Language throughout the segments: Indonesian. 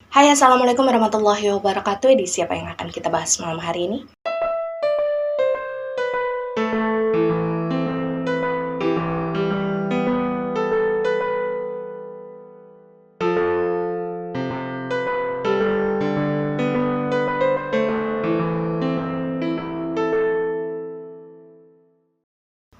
Hai, Assalamualaikum warahmatullahi wabarakatuh. Di siapa yang akan kita bahas malam hari ini?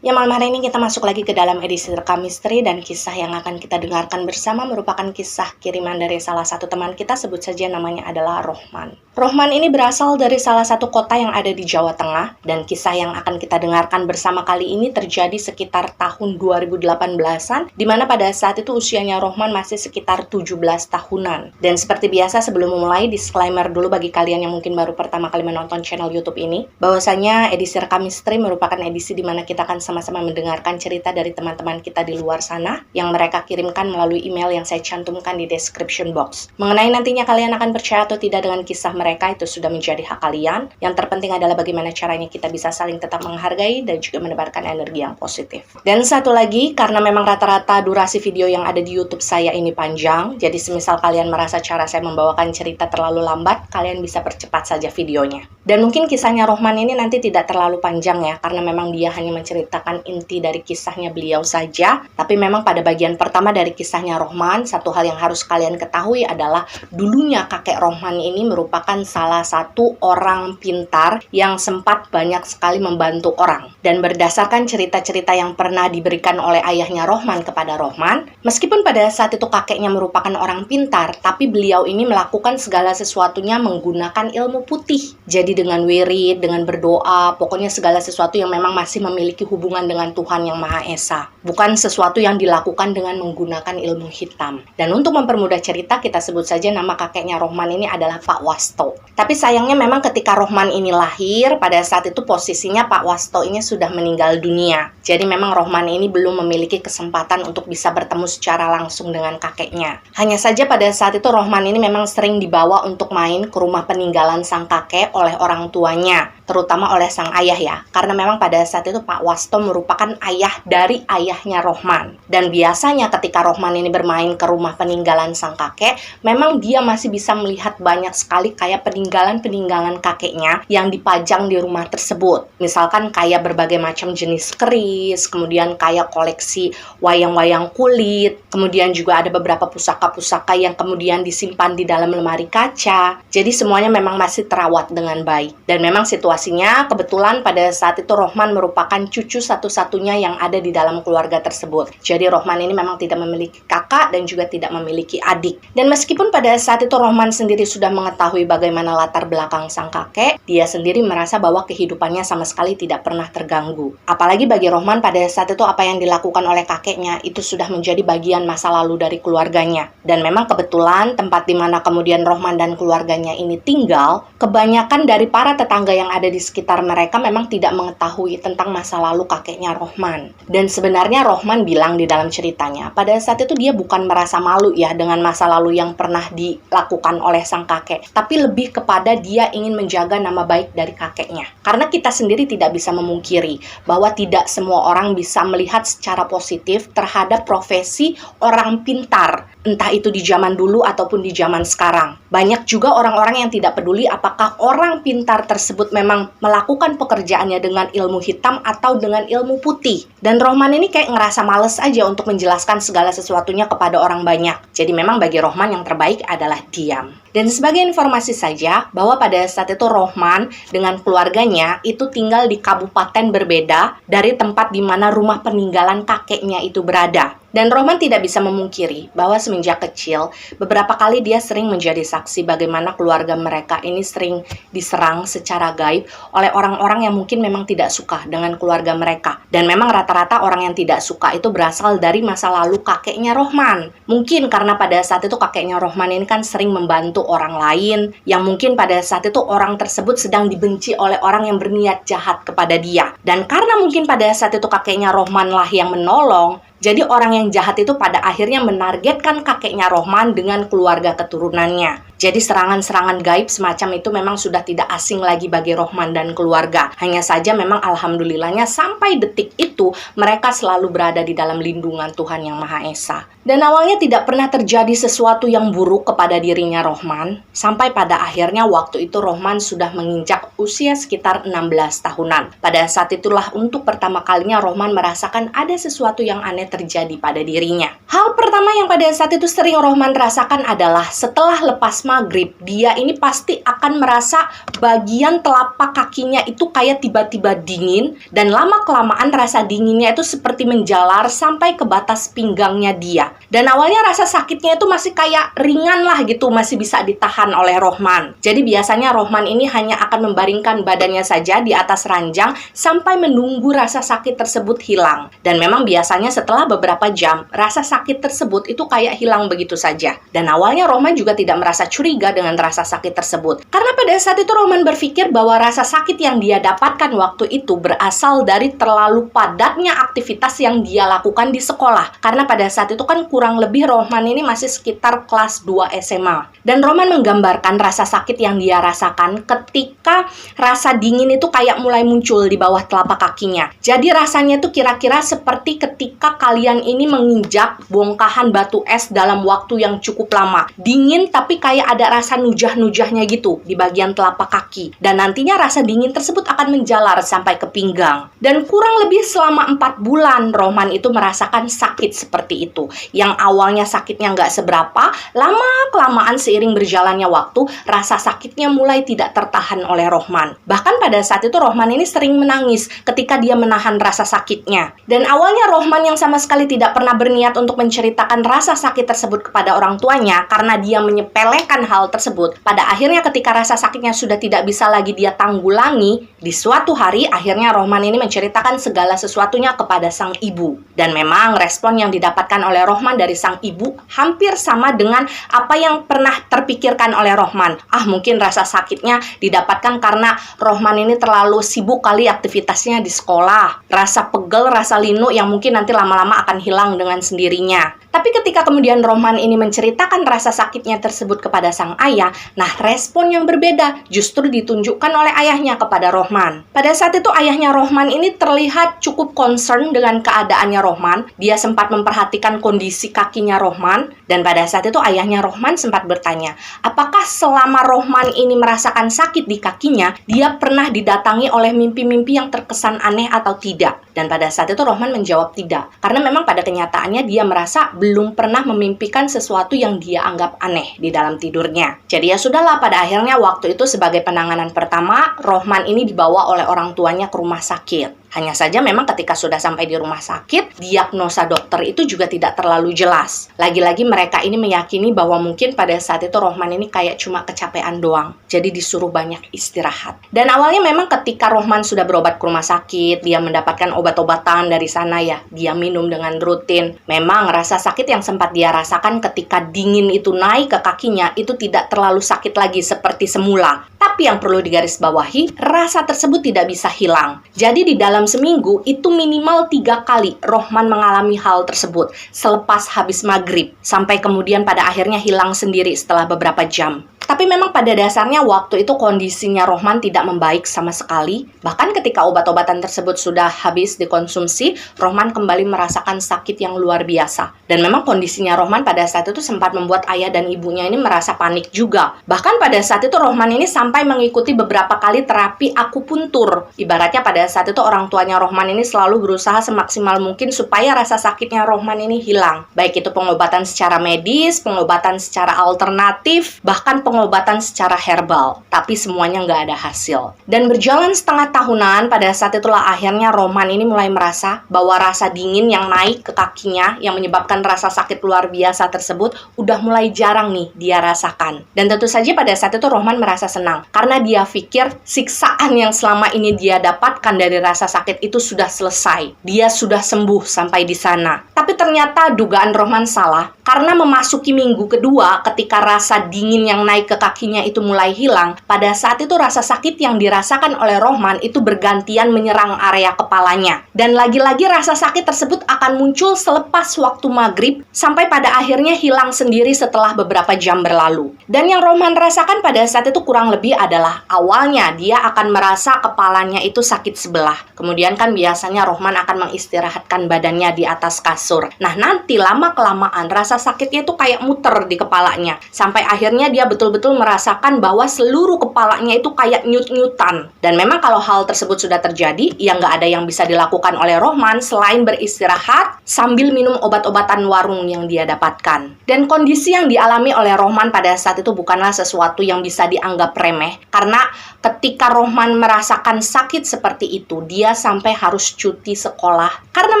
Ya, malam hari ini kita masuk lagi ke dalam edisi Rekam Misteri, dan kisah yang akan kita dengarkan bersama merupakan kisah kiriman dari salah satu teman kita, sebut saja namanya adalah Rohman. Rohman ini berasal dari salah satu kota yang ada di Jawa Tengah, dan kisah yang akan kita dengarkan bersama kali ini terjadi sekitar tahun 2018-an, di mana pada saat itu usianya Rohman masih sekitar 17 tahunan. Dan seperti biasa, sebelum memulai, disclaimer dulu bagi kalian yang mungkin baru pertama kali menonton channel YouTube ini, bahwasanya edisi Rekam Misteri merupakan edisi di mana kita akan sama-sama mendengarkan cerita dari teman-teman kita di luar sana yang mereka kirimkan melalui email yang saya cantumkan di description box. Mengenai nantinya kalian akan percaya atau tidak dengan kisah mereka, itu sudah menjadi hak kalian. Yang terpenting adalah bagaimana caranya kita bisa saling tetap menghargai dan juga menebarkan energi yang positif. Dan satu lagi, karena memang rata-rata durasi video yang ada di YouTube saya ini panjang, jadi semisal kalian merasa cara saya membawakan cerita terlalu lambat, kalian bisa percepat saja videonya. Dan mungkin kisahnya Rohman ini nanti tidak terlalu panjang ya, karena memang dia hanya menceritakan inti dari kisahnya beliau saja. Tapi memang pada bagian pertama dari kisahnya Rohman, satu hal yang harus kalian ketahui adalah dulunya kakek Rohman ini merupakan salah satu orang pintar yang sempat banyak sekali membantu orang. Dan berdasarkan cerita-cerita yang pernah diberikan oleh ayahnya Rohman kepada Rohman, meskipun pada saat itu kakeknya merupakan orang pintar, tapi beliau ini melakukan segala sesuatunya menggunakan ilmu putih. Jadi dengan wirid, dengan berdoa, pokoknya segala sesuatu yang memang masih memiliki hubungan dengan Tuhan Yang Maha Esa. Bukan sesuatu yang dilakukan dengan menggunakan ilmu hitam. Dan untuk mempermudah cerita, kita sebut saja nama kakeknya Rohman ini adalah Pak Wasto. Tapi sayangnya memang ketika Rohman ini lahir, pada saat itu posisinya Pak Wasto ini sudah meninggal dunia. Jadi memang Rohman ini belum memiliki kesempatan untuk bisa bertemu secara langsung dengan kakeknya. Hanya saja pada saat itu Rohman ini memang sering dibawa untuk main ke rumah peninggalan sang kakek oleh orang tuanya, terutama oleh sang ayah ya. Karena memang pada saat itu Pak Wasto merupakan ayah dari ayahnya Rohman. Dan biasanya ketika Rohman ini bermain ke rumah peninggalan sang kakek, memang dia masih bisa melihat banyak sekali kayak peninggalan-peninggalan kakeknya yang dipajang di rumah tersebut. Misalkan kayak berbagai macam jenis keris, kemudian kayak koleksi wayang-wayang kulit, kemudian juga ada beberapa pusaka-pusaka yang kemudian disimpan di dalam lemari kaca. Jadi semuanya memang masih terawat dengan baik. Dan memang situasinya kebetulan pada saat itu Rohman merupakan cucu satu-satunya yang ada di dalam keluarga tersebut. Jadi Rohman ini memang tidak memiliki kakak dan juga tidak memiliki adik. Dan meskipun pada saat itu Rohman sendiri sudah mengetahui bagaimana latar belakang sang kakek, dia sendiri merasa bahwa kehidupannya sama sekali tidak pernah terganggu. Apalagi bagi Rohman pada saat itu apa yang dilakukan oleh kakeknya itu sudah menjadi bagian masa lalu dari keluarganya. Dan memang kebetulan tempat di mana kemudian Rohman dan keluarganya ini tinggal, kebanyakan dari para tetangga yang ada di sekitar mereka memang tidak mengetahui tentang masa lalu kakeknya Rohman. Dan sebenarnya Rohman bilang di dalam ceritanya, pada saat itu dia bukan merasa malu ya dengan masa lalu yang pernah dilakukan oleh sang kakek, tapi lebih kepada dia ingin menjaga nama baik dari kakeknya. Karena kita sendiri tidak bisa memungkiri bahwa tidak semua orang bisa melihat secara positif terhadap profesi orang pintar, entah itu di zaman dulu ataupun di zaman sekarang. Banyak juga orang-orang yang tidak peduli apakah orang pintar tersebut memang melakukan pekerjaannya dengan ilmu hitam atau dengan ilmu putih. Dan Rohman ini kayak ngerasa males aja untuk menjelaskan segala sesuatunya kepada orang banyak. Jadi memang bagi Rohman yang terbaik adalah diam. Dan sebagai informasi saja, bahwa pada saat itu Rohman dengan keluarganya itu tinggal di kabupaten berbeda dari tempat di mana rumah peninggalan kakeknya itu berada. Dan Rohman tidak bisa memungkiri bahwa semenjak kecil, beberapa kali dia sering menjadi saksi bagaimana keluarga mereka ini sering diserang secara gaib oleh orang-orang yang mungkin memang tidak suka dengan keluarga mereka. Dan memang rata-rata orang yang tidak suka itu berasal dari masa lalu kakeknya Rohman. Mungkin karena pada saat itu kakeknya Rohman ini kan sering membantu orang lain, yang mungkin pada saat itu orang tersebut sedang dibenci oleh orang yang berniat jahat kepada dia. Dan karena mungkin pada saat itu kakeknya Rohman lah yang menolong, Jadi orang yang jahat itu pada akhirnya menargetkan kakeknya Rohman dengan keluarga keturunannya. Jadi serangan-serangan gaib semacam itu memang sudah tidak asing lagi bagi Rohman dan keluarga. Hanya saja memang alhamdulillahnya sampai detik itu mereka selalu berada di dalam lindungan Tuhan Yang Maha Esa. Dan awalnya tidak pernah terjadi sesuatu yang buruk kepada dirinya Rohman, sampai pada akhirnya waktu itu Rohman sudah menginjak usia sekitar 16 tahunan. Pada saat itulah untuk pertama kalinya Rohman merasakan ada sesuatu yang aneh terjadi pada dirinya. Hal pertama yang pada saat itu sering Rohman rasakan adalah setelah lepas maghrib, dia ini pasti akan merasa bagian telapak kakinya itu kayak tiba-tiba dingin, dan lama-kelamaan rasa dinginnya itu seperti menjalar sampai ke batas pinggangnya dia. Dan awalnya rasa sakitnya itu masih kayak ringan lah gitu, masih bisa ditahan oleh Rohman. Jadi biasanya Rohman ini hanya akan membaringkan badannya saja di atas ranjang sampai menunggu rasa sakit tersebut hilang. Dan memang biasanya setelah beberapa jam, rasa sakit tersebut itu kayak hilang begitu saja. Dan awalnya Rohman juga tidak merasa curiga dengan rasa sakit tersebut. Karena pada saat itu Rohman berpikir bahwa rasa sakit yang dia dapatkan waktu itu berasal dari terlalu padatnya aktivitas yang dia lakukan di sekolah. Karena pada saat itu kan kurang lebih Rohman ini masih sekitar kelas 2 SMA. Dan Rohman menggambarkan rasa sakit yang dia rasakan ketika rasa dingin itu kayak mulai muncul di bawah telapak kakinya. Jadi rasanya itu kira-kira seperti ketika kalian ini menginjak bongkahan batu es dalam waktu yang cukup lama. Dingin tapi kayak ada rasa nujah-nujahnya gitu di bagian telapak kaki. Dan nantinya rasa dingin tersebut akan menjalar sampai ke pinggang. Dan kurang lebih selama 4 bulan Rohman itu merasakan sakit seperti itu. Yang awalnya sakitnya nggak seberapa, lama-kelamaan seiring berjalannya waktu, rasa sakitnya mulai tidak tertahan oleh Rohman. Bahkan pada saat itu Rohman ini sering menangis ketika dia menahan rasa sakitnya. Dan awalnya Rohman yang sama sekali tidak pernah berniat untuk menceritakan rasa sakit tersebut kepada orang tuanya karena dia menyepelekan hal tersebut. Pada akhirnya ketika rasa sakitnya sudah tidak bisa lagi dia tanggulangi, di suatu hari akhirnya Rohman ini menceritakan segala sesuatunya kepada sang ibu. Dan memang respon yang didapatkan oleh Rohman dari sang ibu hampir sama dengan apa yang pernah terpikirkan oleh Rohman. Mungkin rasa sakitnya didapatkan karena Rohman ini terlalu sibuk kali aktivitasnya di sekolah. Rasa pegel, rasa linu yang mungkin nanti lama-lama akan hilang dengan sendirinya. Tapi ketika kemudian Rohman ini menceritakan rasa sakitnya tersebut kepada sang ayah, nah respon yang berbeda justru ditunjukkan oleh ayahnya kepada Rohman. Pada saat itu ayahnya Rohman ini terlihat cukup concern dengan keadaannya Rohman. Dia sempat memperhatikan kondisi kakinya Rohman, dan pada saat itu ayahnya Rohman sempat bertanya, apakah selama Rohman ini merasakan sakit di kakinya, dia pernah didatangi oleh mimpi-mimpi yang terkesan aneh atau tidak? Dan pada saat itu Rohman menjawab tidak, karena memang pada kenyataannya dia merasa belum pernah memimpikan sesuatu yang dia anggap aneh di dalam tidurnya. Jadi ya sudahlah, pada akhirnya waktu itu sebagai penanganan pertama, Rohman ini dibawa oleh orang tuanya ke rumah sakit. Hanya saja memang ketika sudah sampai di rumah sakit, diagnosa dokter itu juga tidak terlalu jelas. Lagi-lagi mereka ini meyakini bahwa mungkin pada saat itu Rohman ini kayak cuma kecapean doang. Jadi disuruh banyak istirahat. Dan awalnya memang ketika Rohman sudah berobat ke rumah sakit, dia mendapatkan obat-obatan dari sana ya. Dia minum dengan rutin. Memang rasa sakit yang sempat dia rasakan ketika dingin itu naik ke kakinya, itu tidak terlalu sakit lagi seperti semula. Tapi yang perlu digarisbawahi, rasa tersebut tidak bisa hilang. Jadi di dalam seminggu itu minimal 3 kali Rohman mengalami hal tersebut selepas habis maghrib, sampai kemudian pada akhirnya hilang sendiri setelah beberapa jam. Tapi memang pada dasarnya waktu itu kondisinya Rohman tidak membaik sama sekali. Bahkan ketika obat-obatan tersebut sudah habis dikonsumsi, Rohman kembali merasakan sakit yang luar biasa. Dan memang kondisinya Rohman pada saat itu sempat membuat ayah dan ibunya ini merasa panik juga. Bahkan pada saat itu Rohman ini sampai mengikuti beberapa kali terapi akupuntur. Ibaratnya pada saat itu orang tuanya Rohman ini selalu berusaha semaksimal mungkin supaya rasa sakitnya Rohman ini hilang. Baik itu pengobatan secara medis, pengobatan secara alternatif, bahkan pengobatan secara herbal, tapi semuanya nggak ada hasil. Dan berjalan setengah tahunan, pada saat itulah akhirnya Rohman ini mulai merasa bahwa rasa dingin yang naik ke kakinya, yang menyebabkan rasa sakit luar biasa tersebut, udah mulai jarang nih dia rasakan. Dan tentu saja pada saat itu Rohman merasa senang, karena dia pikir siksaan yang selama ini dia dapatkan dari rasa sakit itu sudah selesai. Dia sudah sembuh sampai di sana. Tapi ternyata dugaan Rohman salah, karena memasuki minggu kedua ketika rasa dingin yang naik sampai ke kakinya itu mulai hilang, pada saat itu rasa sakit yang dirasakan oleh Rohman itu bergantian menyerang area kepalanya. Dan lagi-lagi rasa sakit tersebut akan muncul selepas waktu maghrib sampai pada akhirnya hilang sendiri setelah beberapa jam berlalu. Dan yang Rohman rasakan pada saat itu kurang lebih adalah awalnya dia akan merasa kepalanya itu sakit sebelah. Kemudian kan biasanya Rohman akan mengistirahatkan badannya di atas kasur. Nah, nanti lama-kelamaan rasa sakitnya itu kayak muter di kepalanya. Sampai akhirnya dia betul-betul merasakan bahwa seluruh kepalanya itu kayak nyut-nyutan. Dan memang kalau hal tersebut sudah terjadi, ya nggak ada yang bisa dilakukan oleh Rohman selain beristirahat sambil minum obat-obatan warung yang dia dapatkan. Dan kondisi yang dialami oleh Rohman pada saat itu bukanlah sesuatu yang bisa dianggap remeh. Karena ketika Rohman merasakan sakit seperti itu, dia sampai harus cuti sekolah. Karena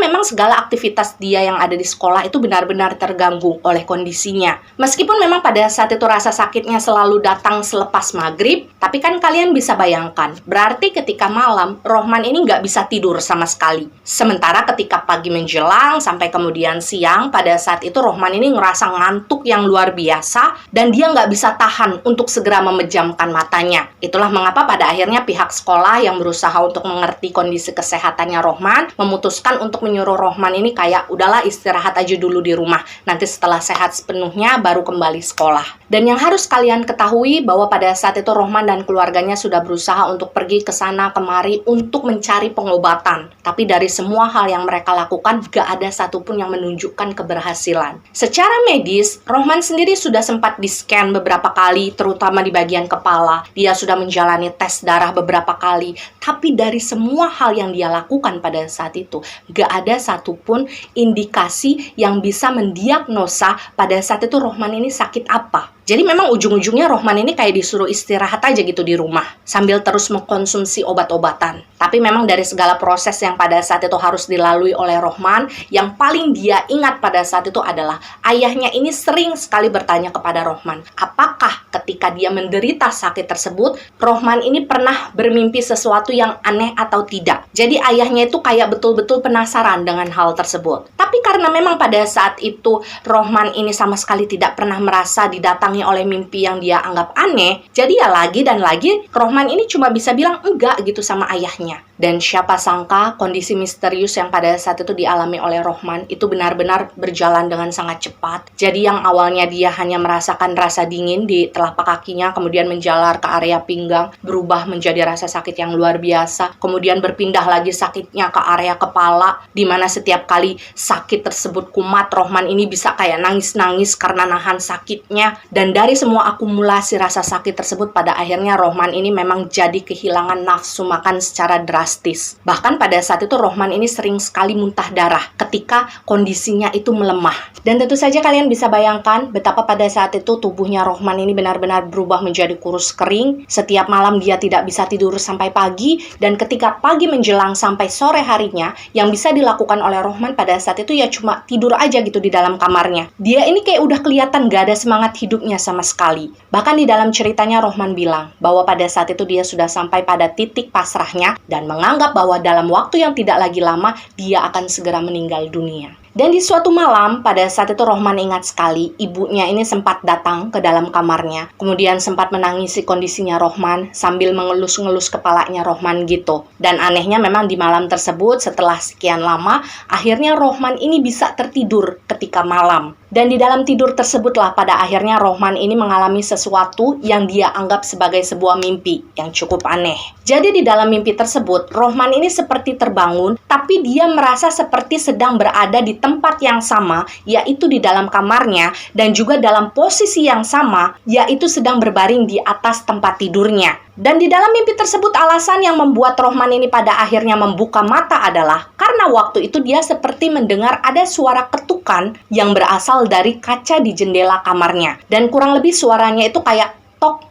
memang segala aktivitas dia yang ada di sekolah itu benar-benar terganggu oleh kondisinya. Meskipun memang pada saat itu rasa sakitnya selalu datang selepas maghrib, tapi kan kalian bisa bayangkan, berarti ketika malam, Rohman ini nggak bisa tidur sama sekali. Sementara ketika pagi menjelang sampai kemudian siang, pada saat itu Rohman ini ngerasa ngantuk yang luar biasa, dan dia nggak bisa tahan untuk segera memejamkan matanya. Itulah mengapa pada akhirnya pihak sekolah yang berusaha untuk mengerti kondisi kesehatannya Rohman, memutuskan untuk menyuruh Rohman ini kayak, udahlah istirahat aja dulu di rumah, nanti setelah sehat sepenuhnya baru kembali sekolah. Dan yang harus kalian ketahui bahwa pada saat itu Rohman dan keluarganya sudah berusaha untuk pergi ke sana kemari untuk mencari pengobatan. Tapi dari semua hal yang mereka lakukan, gak ada satupun yang menunjukkan keberhasilan. Secara medis, Rohman sendiri sudah sempat di-scan beberapa kali, terutama di bagian kepala. Dia sudah menjalani tes darah beberapa kali. Tapi dari semua hal yang dia lakukan pada saat itu, gak ada satupun indikasi yang bisa mendiagnosa pada saat itu Rohman ini sakit apa. Jadi memang ujung-ujungnya Rohman ini kayak disuruh istirahat aja gitu di rumah, sambil terus mengkonsumsi obat-obatan. Tapi memang dari segala proses yang pada saat itu harus dilalui oleh Rohman, yang paling dia ingat pada saat itu adalah ayahnya ini sering sekali bertanya kepada Rohman, apakah ketika dia menderita sakit tersebut, Rohman ini pernah bermimpi sesuatu yang aneh atau tidak. Jadi ayahnya itu kayak betul-betul penasaran dengan hal tersebut. Tapi karena memang pada saat itu Rohman ini sama sekali tidak pernah merasa didatangi oleh mimpi yang dia anggap aneh, jadi ya lagi dan lagi Rohman ini cuma bisa bilang enggak gitu sama ayahnya. Dan siapa sangka kondisi misterius yang pada saat itu dialami oleh Rohman itu benar-benar berjalan dengan sangat cepat. Jadi yang awalnya dia hanya merasakan rasa dingin di telapak kakinya, kemudian menjalar ke area pinggang, berubah menjadi rasa sakit yang luar biasa, kemudian berpindah lagi sakitnya ke area kepala, di mana setiap kali sakit tersebut kumat, Rohman ini bisa kayak nangis-nangis karena nahan sakitnya. Dan dari semua akumulasi rasa sakit tersebut, pada akhirnya Rohman ini memang jadi kehilangan nafsu makan secara drastis. Bahkan pada saat itu Rohman ini sering sekali muntah darah ketika kondisinya itu melemah. Dan tentu saja kalian bisa bayangkan betapa pada saat itu tubuhnya Rohman ini benar-benar berubah menjadi kurus kering. Setiap malam dia tidak bisa tidur sampai pagi, dan ketika pagi menjelang sampai sore harinya, yang bisa dilakukan oleh Rohman pada saat itu ya cuma tidur aja gitu di dalam kamarnya. Dia ini kayak udah kelihatan gak ada semangat hidupnya sama sekali. Bahkan di dalam ceritanya Rohman bilang bahwa pada saat itu dia sudah sampai pada titik pasrahnya dan menganggap bahwa dalam waktu yang tidak lagi lama dia akan segera meninggal dunia. Dan di suatu malam, pada saat itu Rohman ingat sekali, ibunya ini sempat datang ke dalam kamarnya. Kemudian sempat menangisi kondisinya Rohman sambil mengelus-ngelus kepalanya Rohman gitu. Dan anehnya memang di malam tersebut, setelah sekian lama, akhirnya Rohman ini bisa tertidur ketika malam. Dan di dalam tidur tersebutlah pada akhirnya Rohman ini mengalami sesuatu yang dia anggap sebagai sebuah mimpi yang cukup aneh. Jadi di dalam mimpi tersebut, Rohman ini seperti terbangun, tapi dia merasa seperti sedang berada di tempat yang sama, yaitu di dalam kamarnya, dan juga dalam posisi yang sama, yaitu sedang berbaring di atas tempat tidurnya. Dan di dalam mimpi tersebut alasan yang membuat Rohman ini pada akhirnya membuka mata adalah karena waktu itu dia seperti mendengar ada suara ketukan yang berasal dari kaca di jendela kamarnya. Dan kurang lebih suaranya itu kayak tok,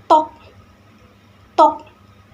tok, tok.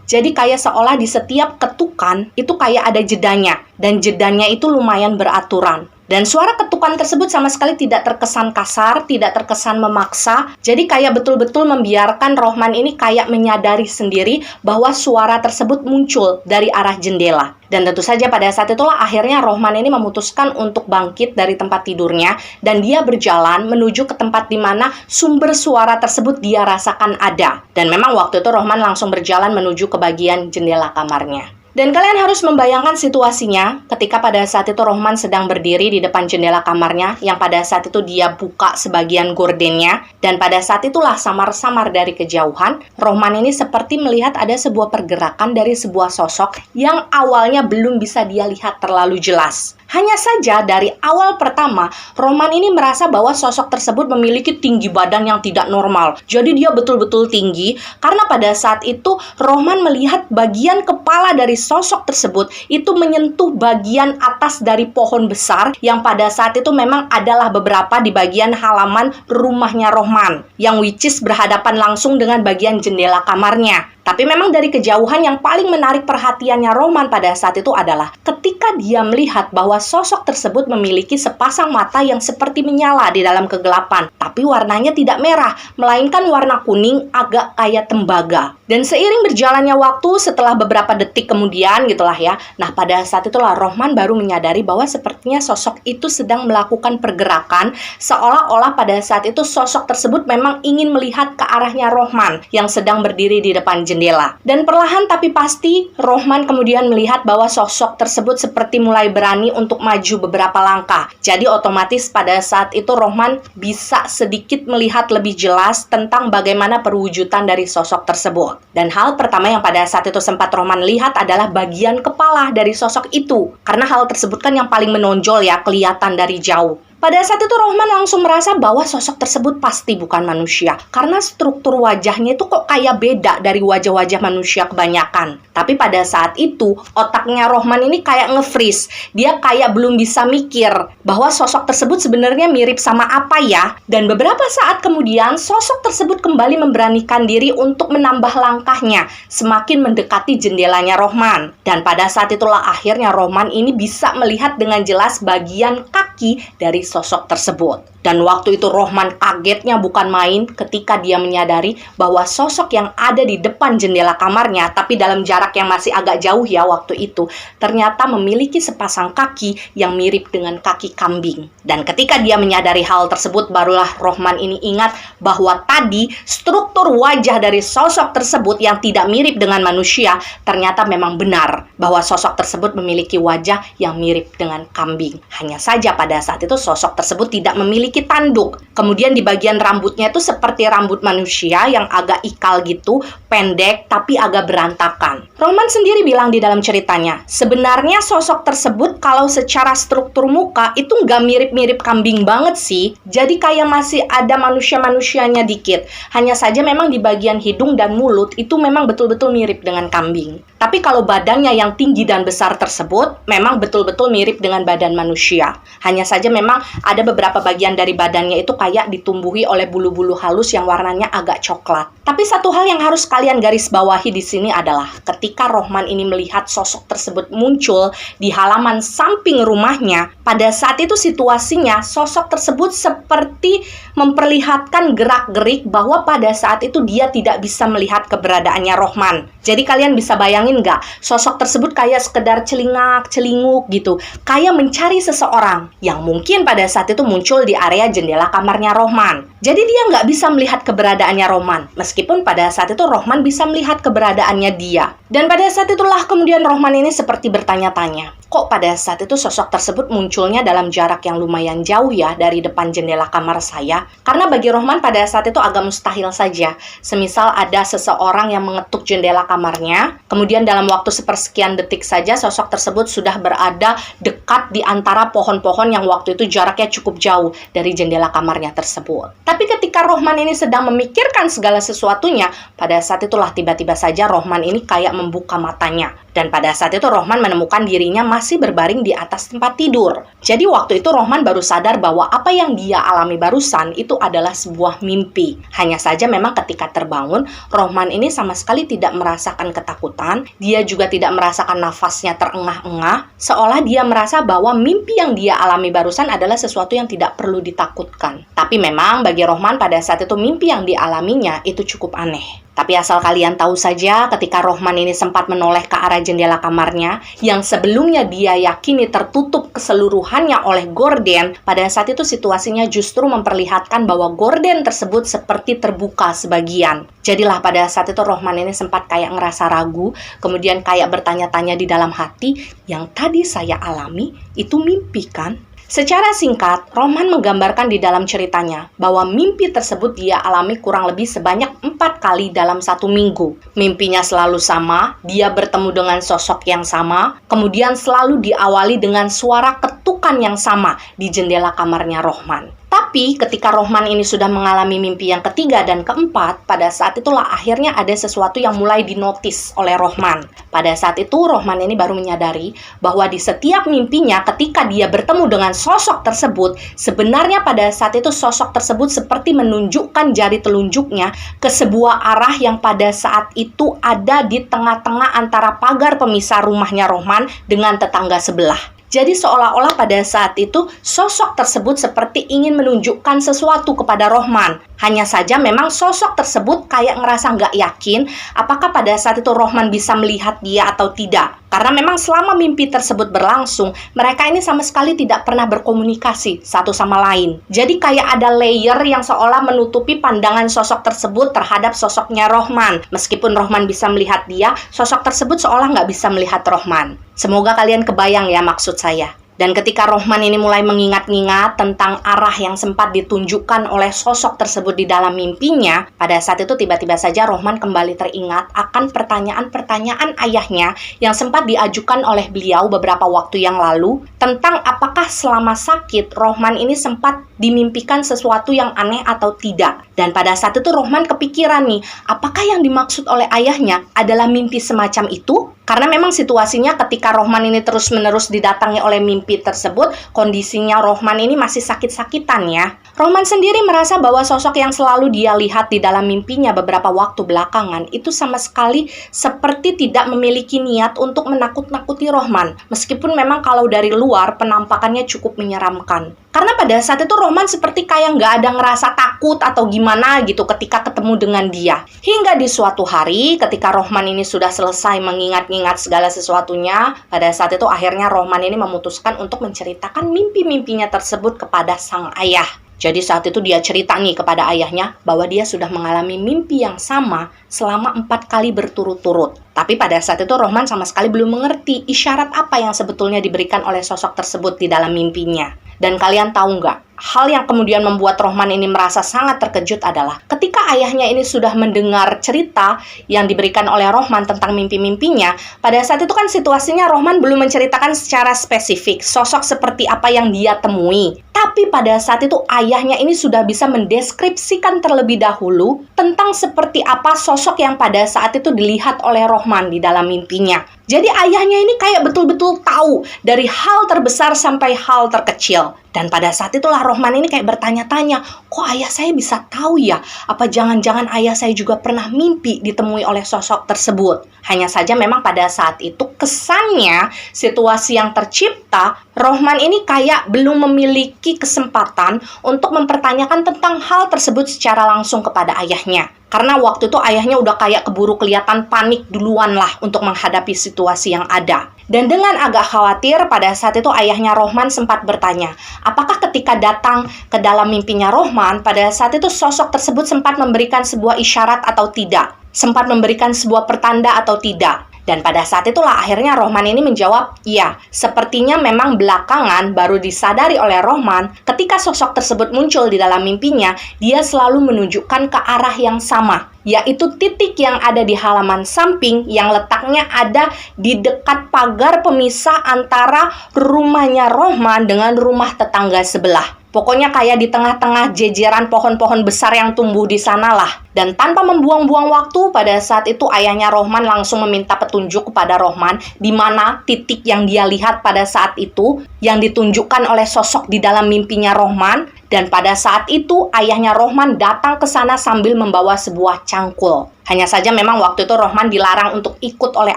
Jadi kayak seolah di setiap ketukan itu kayak ada jedanya. Dan jedanya itu lumayan beraturan. Dan suara ketukan tersebut sama sekali tidak terkesan kasar, tidak terkesan memaksa. Jadi kayak betul-betul membiarkan Rohman ini kayak menyadari sendiri bahwa suara tersebut muncul dari arah jendela. Dan tentu saja pada saat itulah akhirnya Rohman ini memutuskan untuk bangkit dari tempat tidurnya dan dia berjalan menuju ke tempat di mana sumber suara tersebut dia rasakan ada. Dan memang waktu itu Rohman langsung berjalan menuju ke bagian jendela kamarnya. Dan kalian harus membayangkan situasinya ketika pada saat itu Rohman sedang berdiri di depan jendela kamarnya yang pada saat itu dia buka sebagian gordennya dan pada saat itulah samar-samar dari kejauhan Rohman ini seperti melihat ada sebuah pergerakan dari sebuah sosok yang awalnya belum bisa dia lihat terlalu jelas. Hanya saja dari awal pertama, Rohman ini merasa bahwa sosok tersebut memiliki tinggi badan yang tidak normal. Jadi dia betul-betul tinggi karena pada saat itu Rohman melihat bagian kepala dari sosok tersebut itu menyentuh bagian atas dari pohon besar yang pada saat itu memang adalah beberapa di bagian halaman rumahnya Rohman yang which is berhadapan langsung dengan bagian jendela kamarnya. Tapi memang dari kejauhan yang paling menarik perhatiannya Rohman pada saat itu adalah ketika dia melihat bahwa sosok tersebut memiliki sepasang mata yang seperti menyala di dalam kegelapan. Tapi warnanya tidak merah, melainkan warna kuning agak kayak tembaga. Dan seiring berjalannya waktu setelah beberapa detik kemudian gitulah ya. Nah pada saat itulah Rohman baru menyadari bahwa sepertinya sosok itu sedang melakukan pergerakan seolah-olah pada saat itu sosok tersebut memang ingin melihat ke arahnya Rohman yang sedang berdiri di depan jendela. Dan perlahan tapi pasti Rohman kemudian melihat bahwa sosok tersebut seperti mulai berani untuk maju beberapa langkah. Jadi otomatis pada saat itu Rohman bisa sedikit melihat lebih jelas tentang bagaimana perwujudan dari sosok tersebut. Dan hal pertama yang pada saat itu sempat Rohman lihat adalah bagian kepala dari sosok itu. Karena hal tersebut kan yang paling menonjol ya, kelihatan dari jauh. Pada saat itu Rohman langsung merasa bahwa sosok tersebut pasti bukan manusia. Karena struktur wajahnya itu kok kayak beda dari wajah-wajah manusia kebanyakan. Tapi pada saat itu otaknya Rohman ini kayak nge-freeze. Dia kayak belum bisa mikir bahwa sosok tersebut sebenarnya mirip sama apa ya. Dan beberapa saat kemudian sosok tersebut kembali memberanikan diri untuk menambah langkahnya semakin mendekati jendelanya Rohman. Dan pada saat itulah akhirnya Rohman ini bisa melihat dengan jelas bagian kaki dari sosok tersebut. Dan waktu itu Rohman kagetnya bukan main ketika dia menyadari bahwa sosok yang ada di depan jendela kamarnya, tapi dalam jarak yang masih agak jauh ya waktu itu, ternyata memiliki sepasang kaki yang mirip dengan kaki kambing. Dan ketika dia menyadari hal tersebut, barulah Rohman ini ingat bahwa tadi struktur wajah dari sosok tersebut yang tidak mirip dengan manusia, ternyata memang benar bahwa sosok tersebut memiliki wajah yang mirip dengan kambing. Hanya saja pada saat itu sosok tersebut tidak memiliki tanduk. Kemudian di bagian rambutnya itu seperti rambut manusia yang agak ikal gitu, pendek tapi agak berantakan. Rohman sendiri bilang di dalam ceritanya, sebenarnya sosok tersebut kalau secara struktur muka itu nggak mirip-mirip kambing banget sih. Jadi kayak masih ada manusia-manusianya dikit. Hanya saja memang di bagian hidung dan mulut itu memang betul-betul mirip dengan kambing. Tapi kalau badannya yang tinggi dan besar tersebut memang betul-betul mirip dengan badan manusia. Hanya saja memang ada beberapa bagian dari badannya itu kayak ditumbuhi oleh bulu-bulu halus yang warnanya agak coklat. Tapi satu hal yang harus kalian garis bawahi di sini adalah ketika Rohman ini melihat sosok tersebut muncul di halaman samping rumahnya, pada saat itu situasinya sosok tersebut seperti memperlihatkan gerak-gerik bahwa pada saat itu dia tidak bisa melihat keberadaannya Rohman. Jadi kalian bisa bayangin nggak? Sosok tersebut kayak sekedar celingak-celinguk gitu. Kayak mencari seseorang yang mungkin pada saat itu muncul di area jendela kamarnya Rohman. Jadi dia nggak bisa melihat keberadaannya Rohman. Meskipun pada saat itu Rohman bisa melihat keberadaannya dia. Dan pada saat itulah kemudian Rohman ini seperti bertanya-tanya. Kok pada saat itu sosok tersebut munculnya dalam jarak yang lumayan jauh ya dari depan jendela kamar saya? Karena bagi Rohman pada saat itu agak mustahil saja. Semisal ada seseorang yang mengetuk jendela kamarnya, kemudian dalam waktu sepersekian detik saja sosok tersebut sudah berada dekat di antara pohon-pohon yang waktu itu jaraknya cukup jauh dari jendela kamarnya tersebut. Tapi ketika Rohman ini sedang memikirkan segala sesuatunya, pada saat itulah tiba-tiba saja Rohman ini kayak membuka matanya. Dan pada saat itu Rohman menemukan dirinya masih berbaring di atas tempat tidur. Jadi waktu itu Rohman baru sadar bahwa apa yang dia alami barusan itu adalah sebuah mimpi. Hanya saja memang ketika terbangun, Rohman ini sama sekali tidak merasakan ketakutan. Dia juga tidak merasakan nafasnya terengah-engah. Seolah dia merasa bahwa mimpi yang dia alami barusan adalah sesuatu yang tidak perlu ditakutkan. Tapi memang bagi Rohman pada saat itu mimpi yang dialaminya itu cukup aneh. Tapi asal kalian tahu saja, ketika Rohman ini sempat menoleh ke arah jendela kamarnya, yang sebelumnya dia yakini tertutup keseluruhannya oleh gorden, pada saat itu situasinya justru memperlihatkan bahwa gorden tersebut seperti terbuka sebagian. Jadilah pada saat itu Rohman ini sempat kayak ngerasa ragu, kemudian kayak bertanya-tanya di dalam hati, yang tadi saya alami itu mimpi kan? Secara singkat, Rohman menggambarkan di dalam ceritanya bahwa mimpi tersebut dia alami kurang lebih sebanyak 4 kali dalam 1 minggu. Mimpinya selalu sama, dia bertemu dengan sosok yang sama, kemudian selalu diawali dengan suara ketukan yang sama di jendela kamarnya Rohman. Tapi ketika Rohman ini sudah mengalami mimpi yang ketiga dan keempat, pada saat itulah akhirnya ada sesuatu yang mulai dinotis oleh Rohman. Pada saat itu Rohman ini baru menyadari bahwa di setiap mimpinya ketika dia bertemu dengan sosok tersebut, sebenarnya pada saat itu sosok tersebut seperti menunjukkan jari telunjuknya ke sebuah arah yang pada saat itu ada di tengah-tengah antara pagar pemisah rumahnya Rohman dengan tetangga sebelah. Jadi seolah-olah pada saat itu sosok tersebut seperti ingin menunjukkan sesuatu kepada Rohman. Hanya saja memang sosok tersebut kayak ngerasa nggak yakin apakah pada saat itu Rohman bisa melihat dia atau tidak. Karena memang selama mimpi tersebut berlangsung, mereka ini sama sekali tidak pernah berkomunikasi satu sama lain. Jadi kayak ada layer yang seolah menutupi pandangan sosok tersebut terhadap sosoknya Rohman. Meskipun Rohman bisa melihat dia, sosok tersebut seolah nggak bisa melihat Rohman. Semoga kalian kebayang ya maksud saya. Dan ketika Rohman ini mulai mengingat-ingat tentang arah yang sempat ditunjukkan oleh sosok tersebut di dalam mimpinya, pada saat itu tiba-tiba saja Rohman kembali teringat akan pertanyaan-pertanyaan ayahnya yang sempat diajukan oleh beliau beberapa waktu yang lalu tentang apakah selama sakit Rohman ini sempat dimimpikan sesuatu yang aneh atau tidak. Dan pada saat itu Rohman kepikiran nih, apakah yang dimaksud oleh ayahnya adalah mimpi semacam itu? Karena memang situasinya ketika Rohman ini terus-menerus didatangi oleh mimpi tersebut, kondisinya Rohman ini masih sakit-sakitan ya. Rohman sendiri merasa bahwa sosok yang selalu dia lihat di dalam mimpinya beberapa waktu belakangan itu sama sekali seperti tidak memiliki niat untuk menakut-nakuti Rohman. Meskipun memang kalau dari luar penampakannya cukup menyeramkan. Karena pada saat itu Rohman seperti kayak nggak ada ngerasa takut atau gimana gitu ketika ketemu dengan dia. Hingga di suatu hari ketika Rohman ini sudah selesai mengingat-ingat segala sesuatunya, pada saat itu akhirnya Rohman ini memutuskan untuk menceritakan mimpi-mimpinya tersebut kepada sang ayah. Jadi saat itu dia cerita nih kepada ayahnya bahwa dia sudah mengalami mimpi yang sama selama 4 kali berturut-turut. Tapi pada saat itu Rohman sama sekali belum mengerti isyarat apa yang sebetulnya diberikan oleh sosok tersebut di dalam mimpinya. Dan kalian tahu nggak? Hal yang kemudian membuat Rohman ini merasa sangat terkejut adalah ketika ayahnya ini sudah mendengar cerita yang diberikan oleh Rohman tentang mimpi-mimpinya, pada saat itu kan situasinya Rohman belum menceritakan secara spesifik sosok seperti apa yang dia temui. Tapi pada saat itu ayahnya ini sudah bisa mendeskripsikan terlebih dahulu tentang seperti apa sosok yang pada saat itu dilihat oleh Rohman di dalam mimpinya. Jadi ayahnya ini kayak betul-betul tahu dari hal terbesar sampai hal terkecil. Dan pada saat itulah Rohman ini kayak bertanya-tanya, kok ayah saya bisa tahu ya? Apa jangan-jangan ayah saya juga pernah mimpi ditemui oleh sosok tersebut? Hanya saja memang pada saat itu kesannya situasi yang tercipta, Rohman ini kayak belum memiliki kesempatan untuk mempertanyakan tentang hal tersebut secara langsung kepada ayahnya. Karena waktu itu ayahnya udah kayak keburu kelihatan panik duluan lah untuk menghadapi situasi yang ada. Dan dengan agak khawatir, pada saat itu ayahnya Rohman sempat bertanya, apakah ketika datang ke dalam mimpinya Rohman, pada saat itu sosok tersebut sempat memberikan sebuah isyarat atau tidak? Sempat memberikan sebuah pertanda atau tidak? Dan pada saat itulah akhirnya Rohman ini menjawab, iya, sepertinya memang belakangan baru disadari oleh Rohman ketika sosok tersebut muncul di dalam mimpinya, dia selalu menunjukkan ke arah yang sama, yaitu titik yang ada di halaman samping yang letaknya ada di dekat pagar pemisah antara rumahnya Rohman dengan rumah tetangga sebelah. Pokoknya kayak di tengah-tengah jejeran pohon-pohon besar yang tumbuh di sana lah. Dan tanpa membuang-buang waktu, pada saat itu ayahnya Rohman langsung meminta petunjuk kepada Rohman di mana titik yang dia lihat pada saat itu yang ditunjukkan oleh sosok di dalam mimpinya Rohman. Dan pada saat itu ayahnya Rohman datang ke sana sambil membawa sebuah cangkul. Hanya saja memang waktu itu Rohman dilarang untuk ikut oleh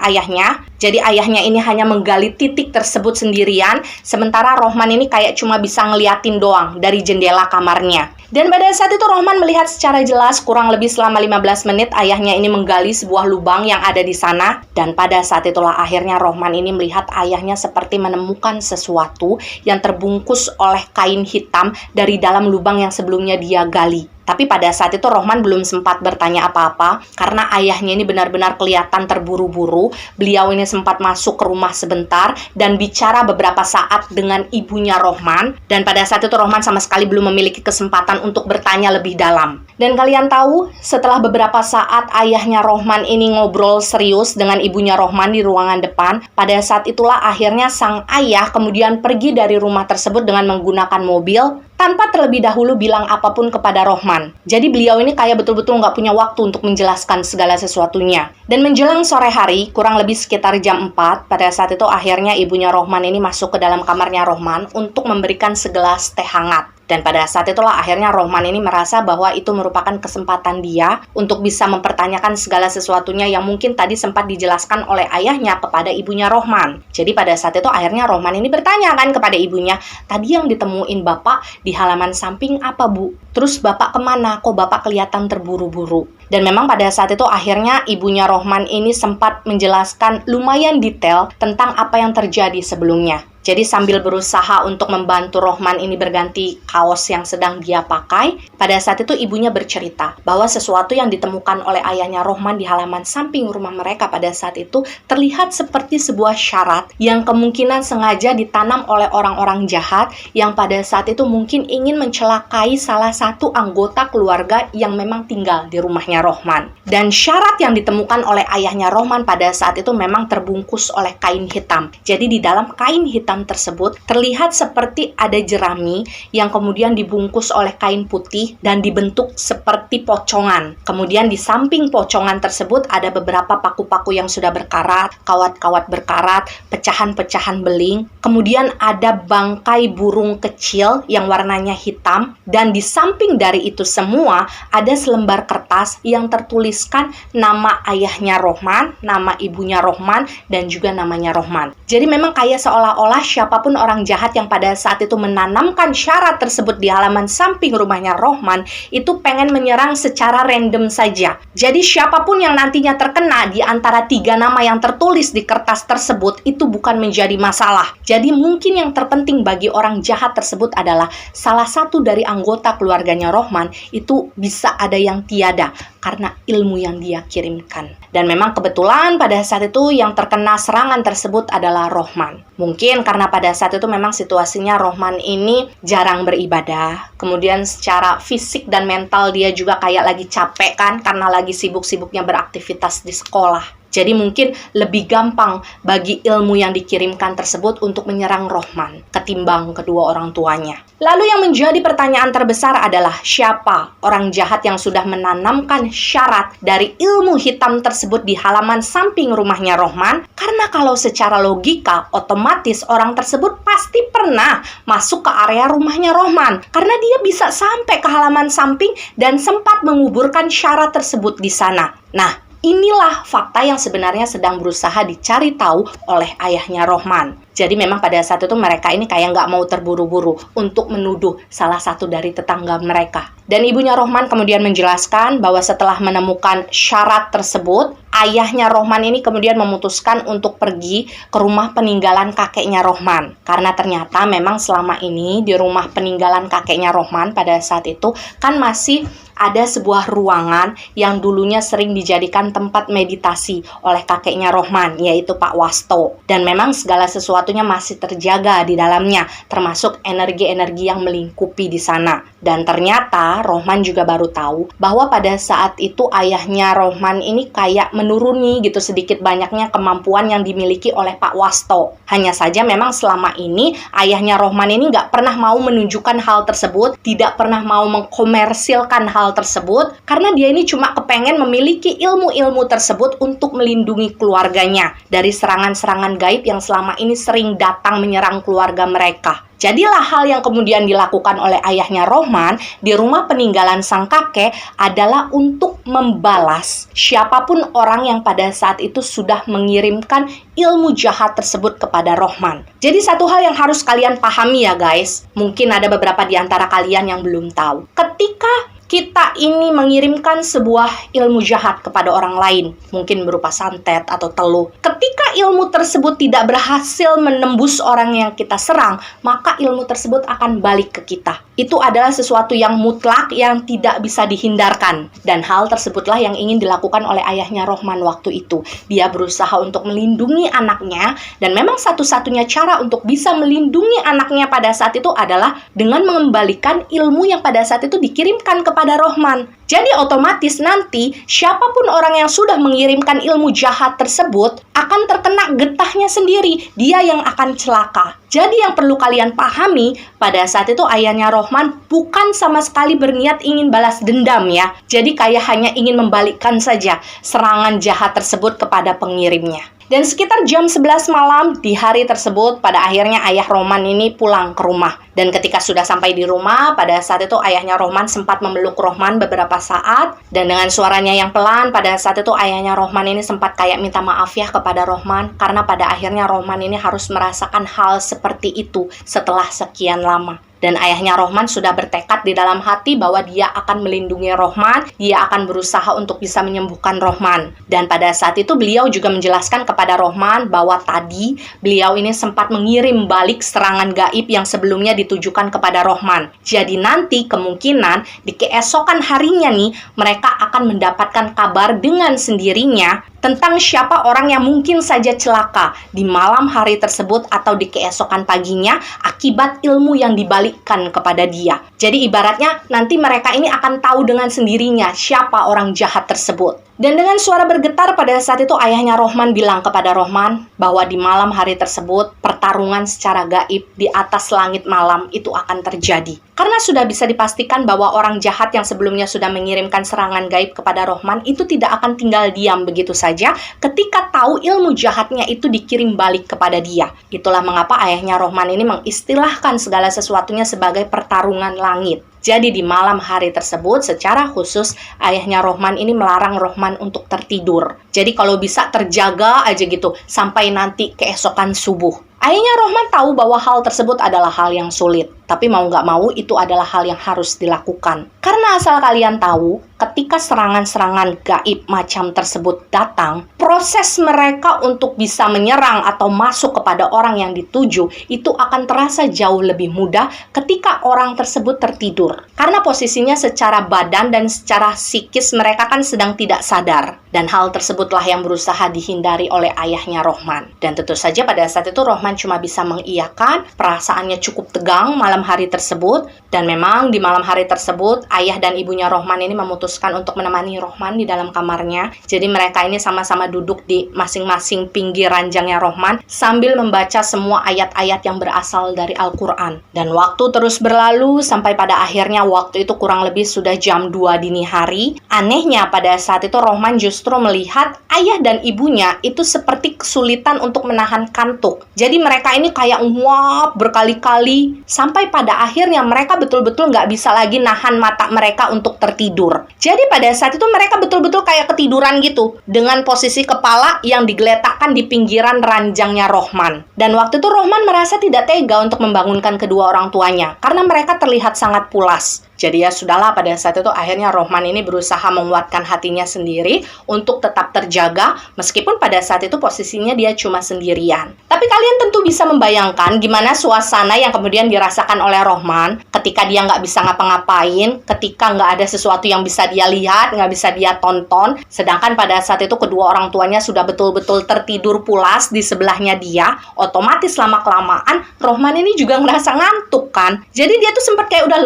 ayahnya. Jadi ayahnya ini hanya menggali titik tersebut sendirian. Sementara Rohman ini kayak cuma bisa ngeliatin doang dari jendela kamarnya. Dan pada saat itu Rohman melihat secara jelas kurang lebih selama 15 menit ayahnya ini menggali sebuah lubang yang ada di sana. Dan pada saat itulah akhirnya Rohman ini melihat ayahnya seperti menemukan sesuatu yang terbungkus oleh kain hitam dari dalam lubang yang sebelumnya dia gali. Tapi pada saat itu Rohman belum sempat bertanya apa-apa karena ayahnya ini benar-benar kelihatan terburu-buru. Beliau ini sempat masuk ke rumah sebentar dan bicara beberapa saat dengan ibunya Rohman. Dan pada saat itu Rohman sama sekali belum memiliki kesempatan untuk bertanya lebih dalam. Dan kalian tahu, setelah beberapa saat ayahnya Rohman ini ngobrol serius dengan ibunya Rohman di ruangan depan, pada saat itulah akhirnya sang ayah kemudian pergi dari rumah tersebut dengan menggunakan mobil tanpa terlebih dahulu bilang apapun kepada Rohman. Jadi beliau ini kayak betul-betul nggak punya waktu untuk menjelaskan segala sesuatunya. Dan menjelang sore hari, kurang lebih sekitar jam 4, pada saat itu akhirnya ibunya Rohman ini masuk ke dalam kamarnya Rohman untuk memberikan segelas teh hangat. Dan pada saat itulah akhirnya Rohman ini merasa bahwa itu merupakan kesempatan dia untuk bisa mempertanyakan segala sesuatunya yang mungkin tadi sempat dijelaskan oleh ayahnya kepada ibunya Rohman. Jadi pada saat itu akhirnya Rohman ini bertanya kan kepada ibunya, tadi yang ditemuin Bapak di halaman samping apa Bu? Terus Bapak kemana? Kok Bapak kelihatan terburu-buru? Dan memang pada saat itu akhirnya ibunya Rohman ini sempat menjelaskan lumayan detail tentang apa yang terjadi sebelumnya. Jadi sambil berusaha untuk membantu Rohman ini berganti kaos yang sedang dia pakai, pada saat itu ibunya bercerita bahwa sesuatu yang ditemukan oleh ayahnya Rohman di halaman samping rumah mereka pada saat itu terlihat seperti sebuah syarat yang kemungkinan sengaja ditanam oleh orang-orang jahat yang pada saat itu mungkin ingin mencelakai salah satu anggota keluarga yang memang tinggal di rumahnya Rohman. Dan syarat yang ditemukan oleh ayahnya Rohman pada saat itu memang terbungkus oleh kain hitam. Jadi di dalam kain hitam tersebut terlihat seperti ada jerami yang kemudian dibungkus oleh kain putih dan dibentuk seperti pocongan. Kemudian di samping pocongan tersebut ada beberapa paku-paku yang sudah berkarat, kawat-kawat berkarat, pecahan-pecahan beling. Kemudian ada bangkai burung kecil yang warnanya hitam, dan di samping dari itu semua ada selembar kertas yang tertuliskan nama ayahnya Rohman, nama ibunya Rohman, dan juga namanya Rohman. Jadi memang kayak seolah-olah siapapun orang jahat yang pada saat itu menanamkan syarat tersebut di halaman samping rumahnya Rohman itu pengen menyerang secara random saja. Jadi siapapun yang nantinya terkena di antara 3 nama yang tertulis di kertas tersebut itu bukan menjadi masalah. Jadi mungkin yang terpenting bagi orang jahat tersebut adalah salah satu dari anggota keluarganya Rohman itu bisa ada yang tiada karena ilmu yang dia kirimkan. Dan memang kebetulan pada saat itu yang terkena serangan tersebut adalah Rohman. Mungkin karena pada saat itu memang situasinya Rohman ini jarang beribadah. Kemudian secara fisik dan mental dia juga kayak lagi capek kan karena lagi sibuk-sibuknya beraktivitas di sekolah. Jadi mungkin lebih gampang bagi ilmu yang dikirimkan tersebut untuk menyerang Rohman ketimbang kedua orang tuanya. Lalu yang menjadi pertanyaan terbesar adalah siapa orang jahat yang sudah menanamkan syarat dari ilmu hitam tersebut di halaman samping rumahnya Rohman? Karena kalau secara logika otomatis orang tersebut pasti pernah masuk ke area rumahnya Rohman karena dia bisa sampai ke halaman samping dan sempat menguburkan syarat tersebut di sana. Nah, inilah fakta yang sebenarnya sedang berusaha dicari tahu oleh ayahnya Rohman. Jadi memang pada saat itu mereka ini kayak nggak mau terburu-buru untuk menuduh salah satu dari tetangga mereka. Dan ibunya Rohman kemudian menjelaskan bahwa setelah menemukan syarat tersebut, ayahnya Rohman ini kemudian memutuskan untuk pergi ke rumah peninggalan kakeknya Rohman. Karena ternyata memang selama ini di rumah peninggalan kakeknya Rohman pada saat itu kan masih ada sebuah ruangan yang dulunya sering dijadikan tempat meditasi oleh kakeknya Rohman, yaitu Pak Wasto. Dan memang segala sesuatu sesuatunya masih terjaga di dalamnya, termasuk energi-energi yang melingkupi di sana. Dan ternyata Rohman juga baru tahu bahwa pada saat itu ayahnya Rohman ini kayak menuruni gitu sedikit banyaknya kemampuan yang dimiliki oleh Pak Wasto. Hanya saja memang selama ini ayahnya Rohman ini nggak pernah mau menunjukkan hal tersebut, tidak pernah mau mengkomersilkan hal tersebut, karena dia ini cuma kepengen memiliki ilmu-ilmu tersebut untuk melindungi keluarganya dari serangan-serangan gaib yang selama ini sering datang menyerang keluarga mereka. Jadilah hal yang kemudian dilakukan oleh ayahnya Rohman di rumah peninggalan sang kakek adalah untuk membalas siapapun orang yang pada saat itu sudah mengirimkan ilmu jahat tersebut kepada Rohman. Jadi satu hal yang harus kalian pahami ya guys, mungkin ada beberapa di antara kalian yang belum tahu. Ketika kita ini mengirimkan sebuah ilmu jahat kepada orang lain, mungkin berupa santet atau teluh. Ketika ilmu tersebut tidak berhasil menembus orang yang kita serang, maka ilmu tersebut akan balik ke kita. Itu adalah sesuatu yang mutlak yang tidak bisa dihindarkan. Dan hal tersebutlah yang ingin dilakukan oleh ayahnya Rohman waktu itu. Dia berusaha untuk melindungi anaknya, dan memang satu-satunya cara untuk bisa melindungi anaknya pada saat itu adalah dengan mengembalikan ilmu yang pada saat itu dikirimkan kepada Rohman. Jadi otomatis nanti siapapun orang yang sudah mengirimkan ilmu jahat tersebut akan terkena getahnya sendiri. Dia yang akan celaka. Jadi yang perlu kalian pahami, pada saat itu ayahnya Rohman bukan sama sekali berniat ingin balas dendam ya. Jadi kayak hanya ingin membalikkan saja serangan jahat tersebut kepada pengirimnya. Dan sekitar jam 11 malam di hari tersebut, pada akhirnya ayah Rohman ini pulang ke rumah. Dan ketika sudah sampai di rumah, pada saat itu ayahnya Rohman sempat memeluk Rohman beberapa saat. Dan dengan suaranya yang pelan, pada saat itu ayahnya Rohman ini sempat kayak minta maaf ya kepada Rohman. Karena pada akhirnya Rohman ini harus merasakan hal seperti itu setelah sekian lama. Dan ayahnya Rohman sudah bertekad di dalam hati bahwa dia akan melindungi Rohman, dia akan berusaha untuk bisa menyembuhkan Rohman. Dan pada saat itu beliau juga menjelaskan kepada Rohman bahwa tadi beliau ini sempat mengirim balik serangan gaib yang sebelumnya ditujukan kepada Rohman. Jadi nanti kemungkinan di keesokan harinya nih, mereka akan mendapatkan kabar dengan sendirinya tentang siapa orang yang mungkin saja celaka di malam hari tersebut atau di keesokan paginya akibat ilmu yang dibalikkan kepada dia. Jadi ibaratnya nanti mereka ini akan tahu dengan sendirinya siapa orang jahat tersebut. Dan dengan suara bergetar pada saat itu ayahnya Rohman bilang kepada Rohman bahwa di malam hari tersebut pertarungan secara gaib di atas langit malam itu akan terjadi. Karena sudah bisa dipastikan bahwa orang jahat yang sebelumnya sudah mengirimkan serangan gaib kepada Rohman itu tidak akan tinggal diam begitu saja ketika tahu ilmu jahatnya itu dikirim balik kepada dia. Itulah mengapa ayahnya Rohman ini mengistilahkan segala sesuatunya sebagai pertarungan langit. Jadi di malam hari tersebut secara khusus ayahnya Rohman ini melarang Rohman untuk tertidur. Jadi kalau bisa terjaga aja gitu sampai nanti keesokan subuh. Ayahnya Rohman tahu bahwa hal tersebut adalah hal yang sulit. Tapi mau nggak mau itu adalah hal yang harus dilakukan. Karena asal kalian tahu, ketika serangan-serangan gaib macam tersebut datang, proses mereka untuk bisa menyerang atau masuk kepada orang yang dituju itu akan terasa jauh lebih mudah ketika orang tersebut tertidur. Karena posisinya secara badan dan secara psikis mereka kan sedang tidak sadar. Dan hal tersebutlah yang berusaha dihindari oleh ayahnya Rohman. Dan tentu saja pada saat itu Rohman cuma bisa mengiyakan, perasaannya cukup tegang malam hari tersebut. Dan memang di malam hari tersebut ayah dan ibunya Rohman ini memutuskan untuk menemani Rohman di dalam kamarnya. Jadi mereka ini sama-sama duduk di masing-masing pinggir ranjangnya Rohman sambil membaca semua ayat-ayat yang berasal dari Al-Quran. Dan waktu terus berlalu sampai pada akhirnya waktu itu kurang lebih sudah jam 2 dini hari. Anehnya pada saat itu Rohman justru melihat ayah dan ibunya itu seperti kesulitan untuk menahan kantuk. Jadi mereka ini kayak nguap berkali-kali sampai pada akhirnya mereka betul-betul nggak bisa lagi nahan mata mereka untuk tertidur. Jadi pada saat itu mereka betul-betul kayak ketiduran gitu dengan posisi kepala yang digeletakkan di pinggiran ranjangnya Rohman. Dan waktu itu Rohman merasa tidak tega untuk membangunkan kedua orang tuanya karena mereka terlihat sangat pulas. Jadi ya sudahlah, pada saat itu akhirnya Rohman ini berusaha menguatkan hatinya sendiri untuk tetap terjaga meskipun pada saat itu posisinya dia cuma sendirian. Tapi kalian tentu bisa membayangkan gimana suasana yang kemudian dirasakan oleh Rohman ketika dia nggak bisa ngapa-ngapain, ketika nggak ada sesuatu yang bisa dia lihat, nggak bisa dia tonton, sedangkan pada saat itu kedua orang tuanya sudah betul-betul tertidur pulas di sebelahnya dia. Otomatis lama-kelamaan Rohman ini juga ngerasa ngantuk kan. Jadi dia tuh sempat kayak udah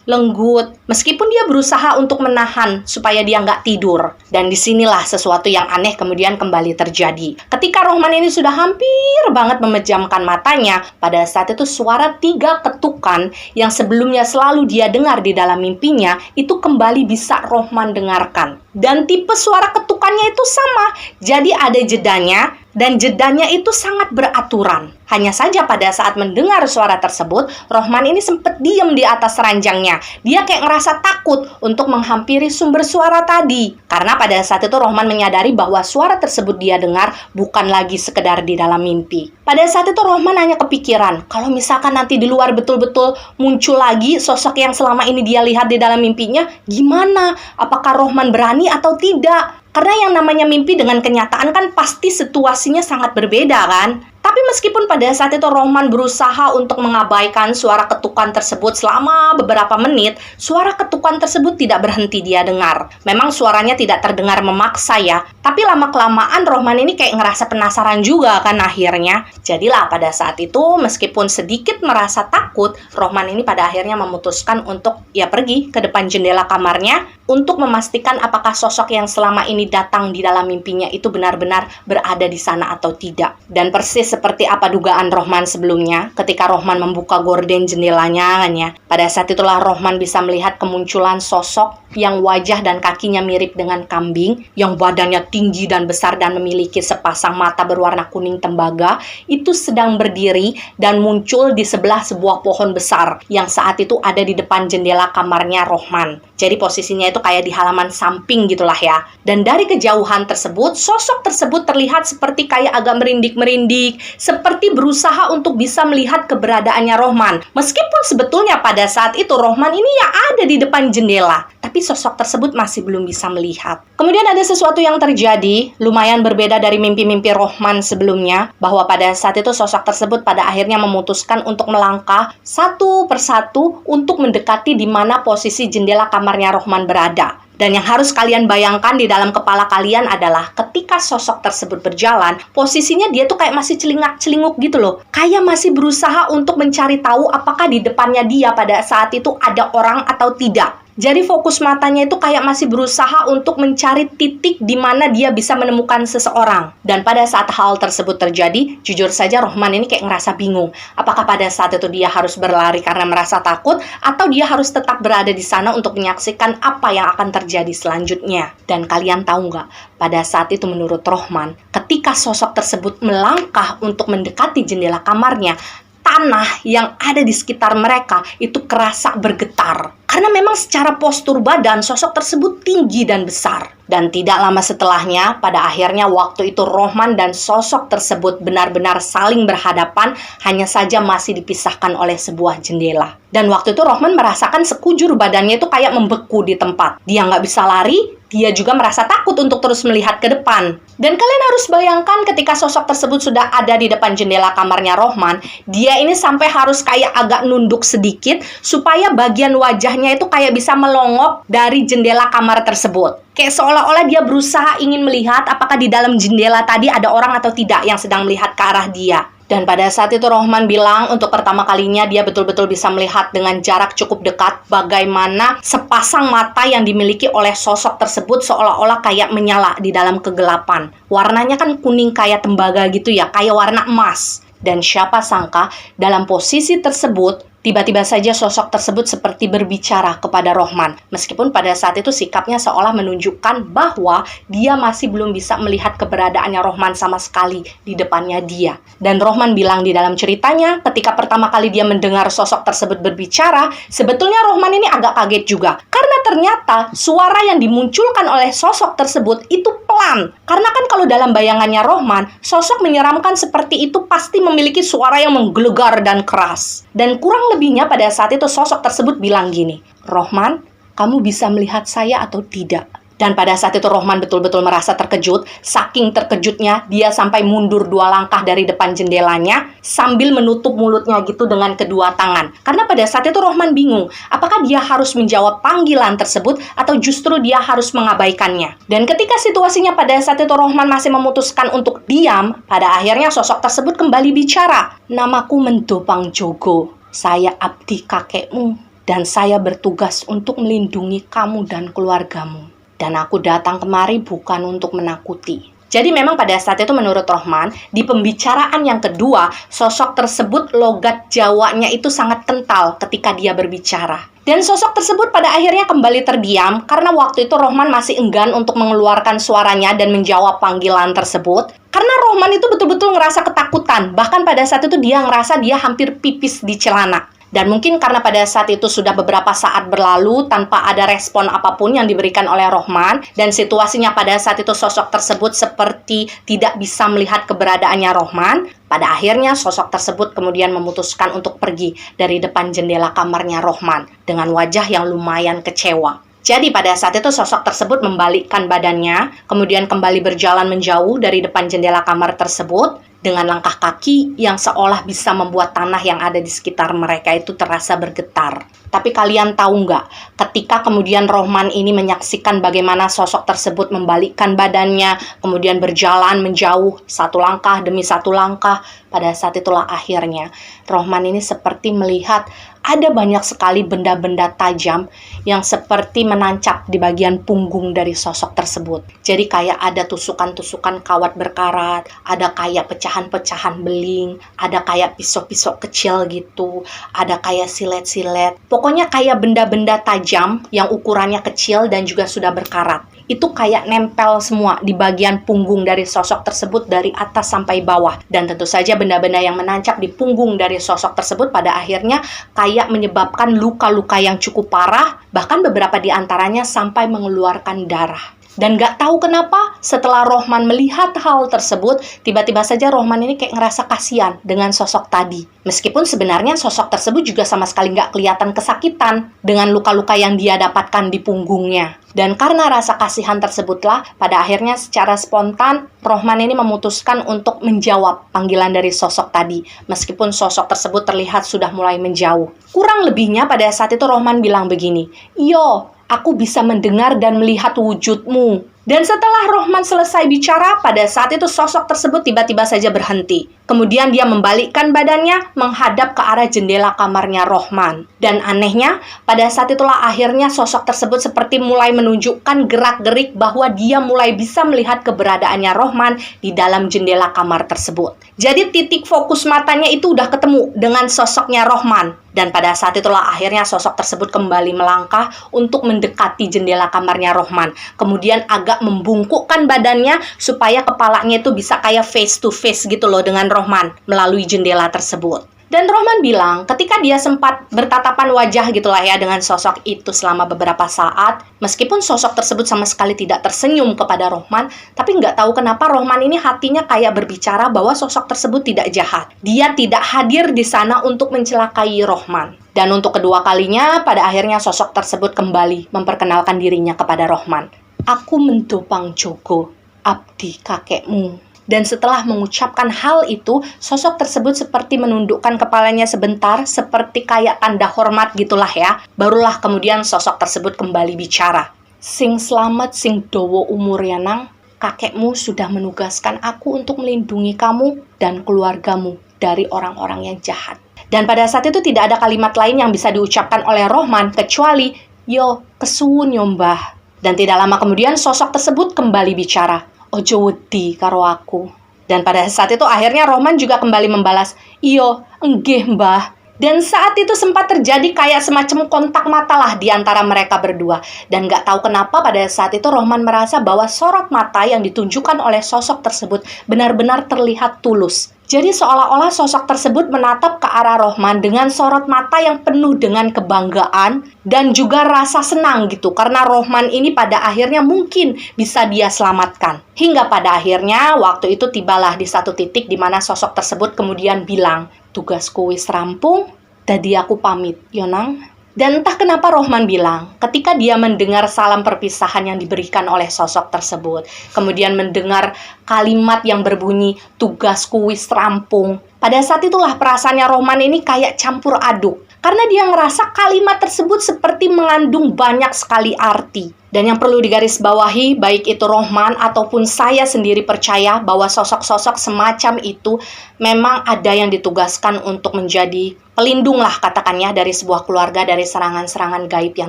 lenggut, meskipun dia berusaha untuk menahan supaya dia nggak tidur. Dan disinilah sesuatu yang aneh kemudian kembali terjadi. Ketika Rohman ini sudah hampir banget memejamkan matanya, pada saat itu suara 3 ketukan yang sebelumnya selalu dia dengar di dalam mimpinya, itu kembali bisa Rohman dengarkan. Dan tipe suara ketukannya itu sama, jadi ada jedanya, dan jedanya itu sangat beraturan. Hanya saja pada saat mendengar suara tersebut, Rohman ini sempat diem di atas ranjangnya. Dia kayak ngerasa takut untuk menghampiri sumber suara tadi. Karena pada saat itu Rohman menyadari bahwa suara tersebut dia dengar bukan lagi sekedar di dalam mimpi. Pada saat itu Rohman hanya kepikiran, kalau misalkan nanti di luar betul-betul muncul lagi sosok yang selama ini dia lihat di dalam mimpinya, gimana? Apakah Rohman berani atau tidak? Karena yang namanya mimpi dengan kenyataan kan pasti situasinya sangat berbeda kan? Tapi meskipun pada saat itu Rohman berusaha untuk mengabaikan suara ketukan tersebut selama beberapa menit, suara ketukan tersebut tidak berhenti dia dengar. Memang suaranya tidak terdengar memaksa ya, tapi lama-kelamaan Rohman ini kayak ngerasa penasaran juga kan akhirnya. Jadilah pada saat itu meskipun sedikit merasa takut, Rohman ini pada akhirnya memutuskan untuk pergi ke depan jendela kamarnya untuk memastikan apakah sosok yang selama ini datang di dalam mimpinya itu benar-benar berada di sana atau tidak. Dan persis seperti apa dugaan Rohman sebelumnya, ketika Rohman membuka gorden jendelanya kan ya, pada saat itulah Rohman bisa melihat kemunculan sosok yang wajah dan kakinya mirip dengan kambing, yang badannya tinggi dan besar dan memiliki sepasang mata berwarna kuning tembaga, itu sedang berdiri dan muncul di sebelah sebuah pohon besar yang saat itu ada di depan jendela kamarnya Rohman. Jadi posisinya itu kayak di halaman samping gitulah ya. Dan dari kejauhan tersebut, sosok tersebut terlihat seperti kayak agak merindik-merindik, seperti berusaha untuk bisa melihat keberadaannya Rohman. Meskipun sebetulnya pada saat itu Rohman ini ya ada di depan jendela, tapi sosok tersebut masih belum bisa melihat. Kemudian ada sesuatu yang terjadi, lumayan berbeda dari mimpi-mimpi Rohman sebelumnya, bahwa pada saat itu sosok tersebut pada akhirnya memutuskan untuk melangkah satu persatu untuk mendekati di mana posisi jendela kamarnya Rohman berada. Dan yang harus kalian bayangkan di dalam kepala kalian adalah ketika sosok tersebut berjalan, posisinya dia tuh kayak masih celingak-celinguk gitu loh. Kayak masih berusaha untuk mencari tahu apakah di depannya dia pada saat itu ada orang atau tidak. Jadi fokus matanya itu kayak masih berusaha untuk mencari titik di mana dia bisa menemukan seseorang. Dan pada saat hal tersebut terjadi, jujur saja Rohman ini kayak ngerasa bingung. Apakah pada saat itu dia harus berlari karena merasa takut, atau dia harus tetap berada di sana untuk menyaksikan apa yang akan terjadi selanjutnya. Dan kalian tahu nggak, pada saat itu menurut Rohman, ketika sosok tersebut melangkah untuk mendekati jendela kamarnya, tanah yang ada di sekitar mereka itu kerasa bergetar. Karena memang secara postur badan sosok tersebut tinggi dan besar. Dan tidak lama setelahnya, pada akhirnya waktu itu Rohman dan sosok tersebut benar-benar saling berhadapan, hanya saja masih dipisahkan oleh sebuah jendela. Dan waktu itu Rohman merasakan sekujur badannya itu kayak membeku di tempat. Dia nggak bisa lari, dia juga merasa takut untuk terus melihat ke depan. Dan kalian harus bayangkan ketika sosok tersebut sudah ada di depan jendela kamarnya Rohman, dia ini sampai harus kayak agak nunduk sedikit supaya bagian wajahnya itu kayak bisa melongok dari jendela kamar tersebut. Kayak seolah-olah dia berusaha ingin melihat apakah di dalam jendela tadi ada orang atau tidak yang sedang melihat ke arah dia. Dan pada saat itu Rohman bilang untuk pertama kalinya dia betul-betul bisa melihat dengan jarak cukup dekat bagaimana sepasang mata yang dimiliki oleh sosok tersebut seolah-olah kayak menyala di dalam kegelapan. Warnanya kan kuning kayak tembaga gitu ya, kayak warna emas. Dan siapa sangka dalam posisi tersebut tiba-tiba saja sosok tersebut seperti berbicara kepada Rohman. Meskipun pada saat itu sikapnya seolah menunjukkan bahwa dia masih belum bisa melihat keberadaannya Rohman sama sekali di depannya dia. Dan Rohman bilang di dalam ceritanya, ketika pertama kali dia mendengar sosok tersebut berbicara, sebetulnya Rohman ini agak kaget juga. Karena ternyata suara yang dimunculkan oleh sosok tersebut itu pelan. Karena kan kalau dalam bayangannya Rohman, sosok menyeramkan seperti itu pasti memiliki suara yang menggelegar dan keras. Dan kurang Kurang lebihnya pada saat itu sosok tersebut bilang gini, "Rohman, kamu bisa melihat saya atau tidak?" Dan pada saat itu Rohman betul-betul merasa terkejut. Saking terkejutnya, dia sampai mundur 2 langkah dari depan jendelanya sambil menutup mulutnya gitu dengan kedua tangan. Karena pada saat itu Rohman bingung, apakah dia harus menjawab panggilan tersebut atau justru dia harus mengabaikannya. Dan ketika situasinya pada saat itu Rohman masih memutuskan untuk diam, pada akhirnya sosok tersebut kembali bicara. "Namaku Mendopang Jogo, saya abdi kakekmu, dan saya bertugas untuk melindungi kamu dan keluargamu. Dan aku datang kemari bukan untuk menakuti." Jadi memang pada saat itu menurut Rohman, di pembicaraan yang kedua, sosok tersebut logat Jawanya itu sangat kental ketika dia berbicara. Dan sosok tersebut pada akhirnya kembali terdiam karena waktu itu Rohman masih enggan untuk mengeluarkan suaranya dan menjawab panggilan tersebut. Karena Rohman itu betul-betul ngerasa ketakutan, bahkan pada saat itu dia ngerasa dia hampir pipis di celana. Dan mungkin karena pada saat itu sudah beberapa saat berlalu tanpa ada respon apapun yang diberikan oleh Rohman, dan situasinya pada saat itu sosok tersebut seperti tidak bisa melihat keberadaannya Rohman, pada akhirnya sosok tersebut kemudian memutuskan untuk pergi dari depan jendela kamarnya Rohman dengan wajah yang lumayan kecewa. Jadi pada saat itu sosok tersebut membalikkan badannya, kemudian kembali berjalan menjauh dari depan jendela kamar tersebut, dengan langkah kaki yang seolah bisa membuat tanah yang ada di sekitar mereka itu terasa bergetar. Tapi kalian tahu nggak, ketika kemudian Rohman ini menyaksikan bagaimana sosok tersebut membalikkan badannya, kemudian berjalan menjauh satu langkah demi satu langkah, pada saat itulah akhirnya Rohman ini seperti melihat ada banyak sekali benda-benda tajam yang seperti menancap di bagian punggung dari sosok tersebut. Jadi kayak ada tusukan-tusukan kawat berkarat, ada kayak pecahan-pecahan beling, ada kayak pisau-pisau kecil gitu, ada kayak silet-silet. Pokoknya kayak benda-benda tajam yang ukurannya kecil dan juga sudah berkarat. Itu kayak nempel semua di bagian punggung dari sosok tersebut dari atas sampai bawah. Dan tentu saja benda-benda yang menancap di punggung dari sosok tersebut pada akhirnya kayak menyebabkan luka-luka yang cukup parah, bahkan beberapa di antaranya sampai mengeluarkan darah. Dan gak tahu kenapa setelah Rohman melihat hal tersebut, tiba-tiba saja Rohman ini kayak ngerasa kasihan dengan sosok tadi. Meskipun sebenarnya sosok tersebut juga sama sekali gak kelihatan kesakitan dengan luka-luka yang dia dapatkan di punggungnya. Dan karena rasa kasihan tersebutlah, pada akhirnya secara spontan, Rohman ini memutuskan untuk menjawab panggilan dari sosok tadi. Meskipun sosok tersebut terlihat sudah mulai menjauh. Kurang lebihnya pada saat itu Rohman bilang begini, "Yo, aku bisa mendengar dan melihat wujudmu." Dan setelah Rohman selesai bicara, pada saat itu sosok tersebut tiba-tiba saja berhenti. Kemudian dia membalikkan badannya menghadap ke arah jendela kamarnya Rohman. Dan anehnya, pada saat itulah akhirnya sosok tersebut seperti mulai menunjukkan gerak-gerik bahwa dia mulai bisa melihat keberadaannya Rohman di dalam jendela kamar tersebut. Jadi titik fokus matanya itu udah ketemu dengan sosoknya Rohman. Dan pada saat itulah akhirnya sosok tersebut kembali melangkah untuk mendekati jendela kamarnya Rohman. Kemudian agak membungkukkan badannya supaya kepalanya itu bisa kayak face to face gitu loh dengan Rohman melalui jendela tersebut. Dan Rohman bilang ketika dia sempat bertatapan wajah gitulah ya dengan sosok itu selama beberapa saat, meskipun sosok tersebut sama sekali tidak tersenyum kepada Rohman, tapi nggak tahu kenapa Rohman ini hatinya kayak berbicara bahwa sosok tersebut tidak jahat. Dia tidak hadir di sana untuk mencelakai Rohman. Dan untuk kedua kalinya, pada akhirnya sosok tersebut kembali memperkenalkan dirinya kepada Rohman. "Aku Mendopang Jogo, abdi kakekmu." Dan setelah mengucapkan hal itu, sosok tersebut seperti menundukkan kepalanya sebentar, seperti kayak tanda hormat gitulah ya. Barulah kemudian sosok tersebut kembali bicara. "Sing slamet sing dowo umur ya nang, kakekmu sudah menugaskan aku untuk melindungi kamu dan keluargamu dari orang-orang yang jahat." Dan pada saat itu tidak ada kalimat lain yang bisa diucapkan oleh Rohman kecuali, "Yo, kesuwun yo mbah." Dan tidak lama kemudian sosok tersebut kembali bicara, "Ojo wedi karo aku." Dan pada saat itu akhirnya Rohman juga kembali membalas, "Iyo, enggih mbah." Dan saat itu sempat terjadi kayak semacam kontak mata lah di antara mereka berdua. Dan gak tahu kenapa pada saat itu Rohman merasa bahwa sorot mata yang ditunjukkan oleh sosok tersebut benar-benar terlihat tulus. Jadi seolah-olah sosok tersebut menatap ke arah Rohman dengan sorot mata yang penuh dengan kebanggaan dan juga rasa senang gitu. Karena Rohman ini pada akhirnya mungkin bisa dia selamatkan. Hingga pada akhirnya waktu itu tibalah di satu titik di mana sosok tersebut kemudian bilang, "Tugasku wis rampung, Tadi aku pamit, Yonang. Dan entah kenapa Rohman bilang, ketika dia mendengar salam perpisahan yang diberikan oleh sosok tersebut, kemudian mendengar kalimat yang berbunyi, tugasku wis rampung. Pada saat itulah perasaannya Rohman ini kayak campur aduk. Karena dia ngerasa kalimat tersebut seperti mengandung banyak sekali arti. Dan yang perlu digarisbawahi, baik itu Rohman ataupun saya sendiri percaya bahwa sosok-sosok semacam itu memang ada yang ditugaskan untuk menjadi pelindung lah katakannya dari sebuah keluarga dari serangan-serangan gaib yang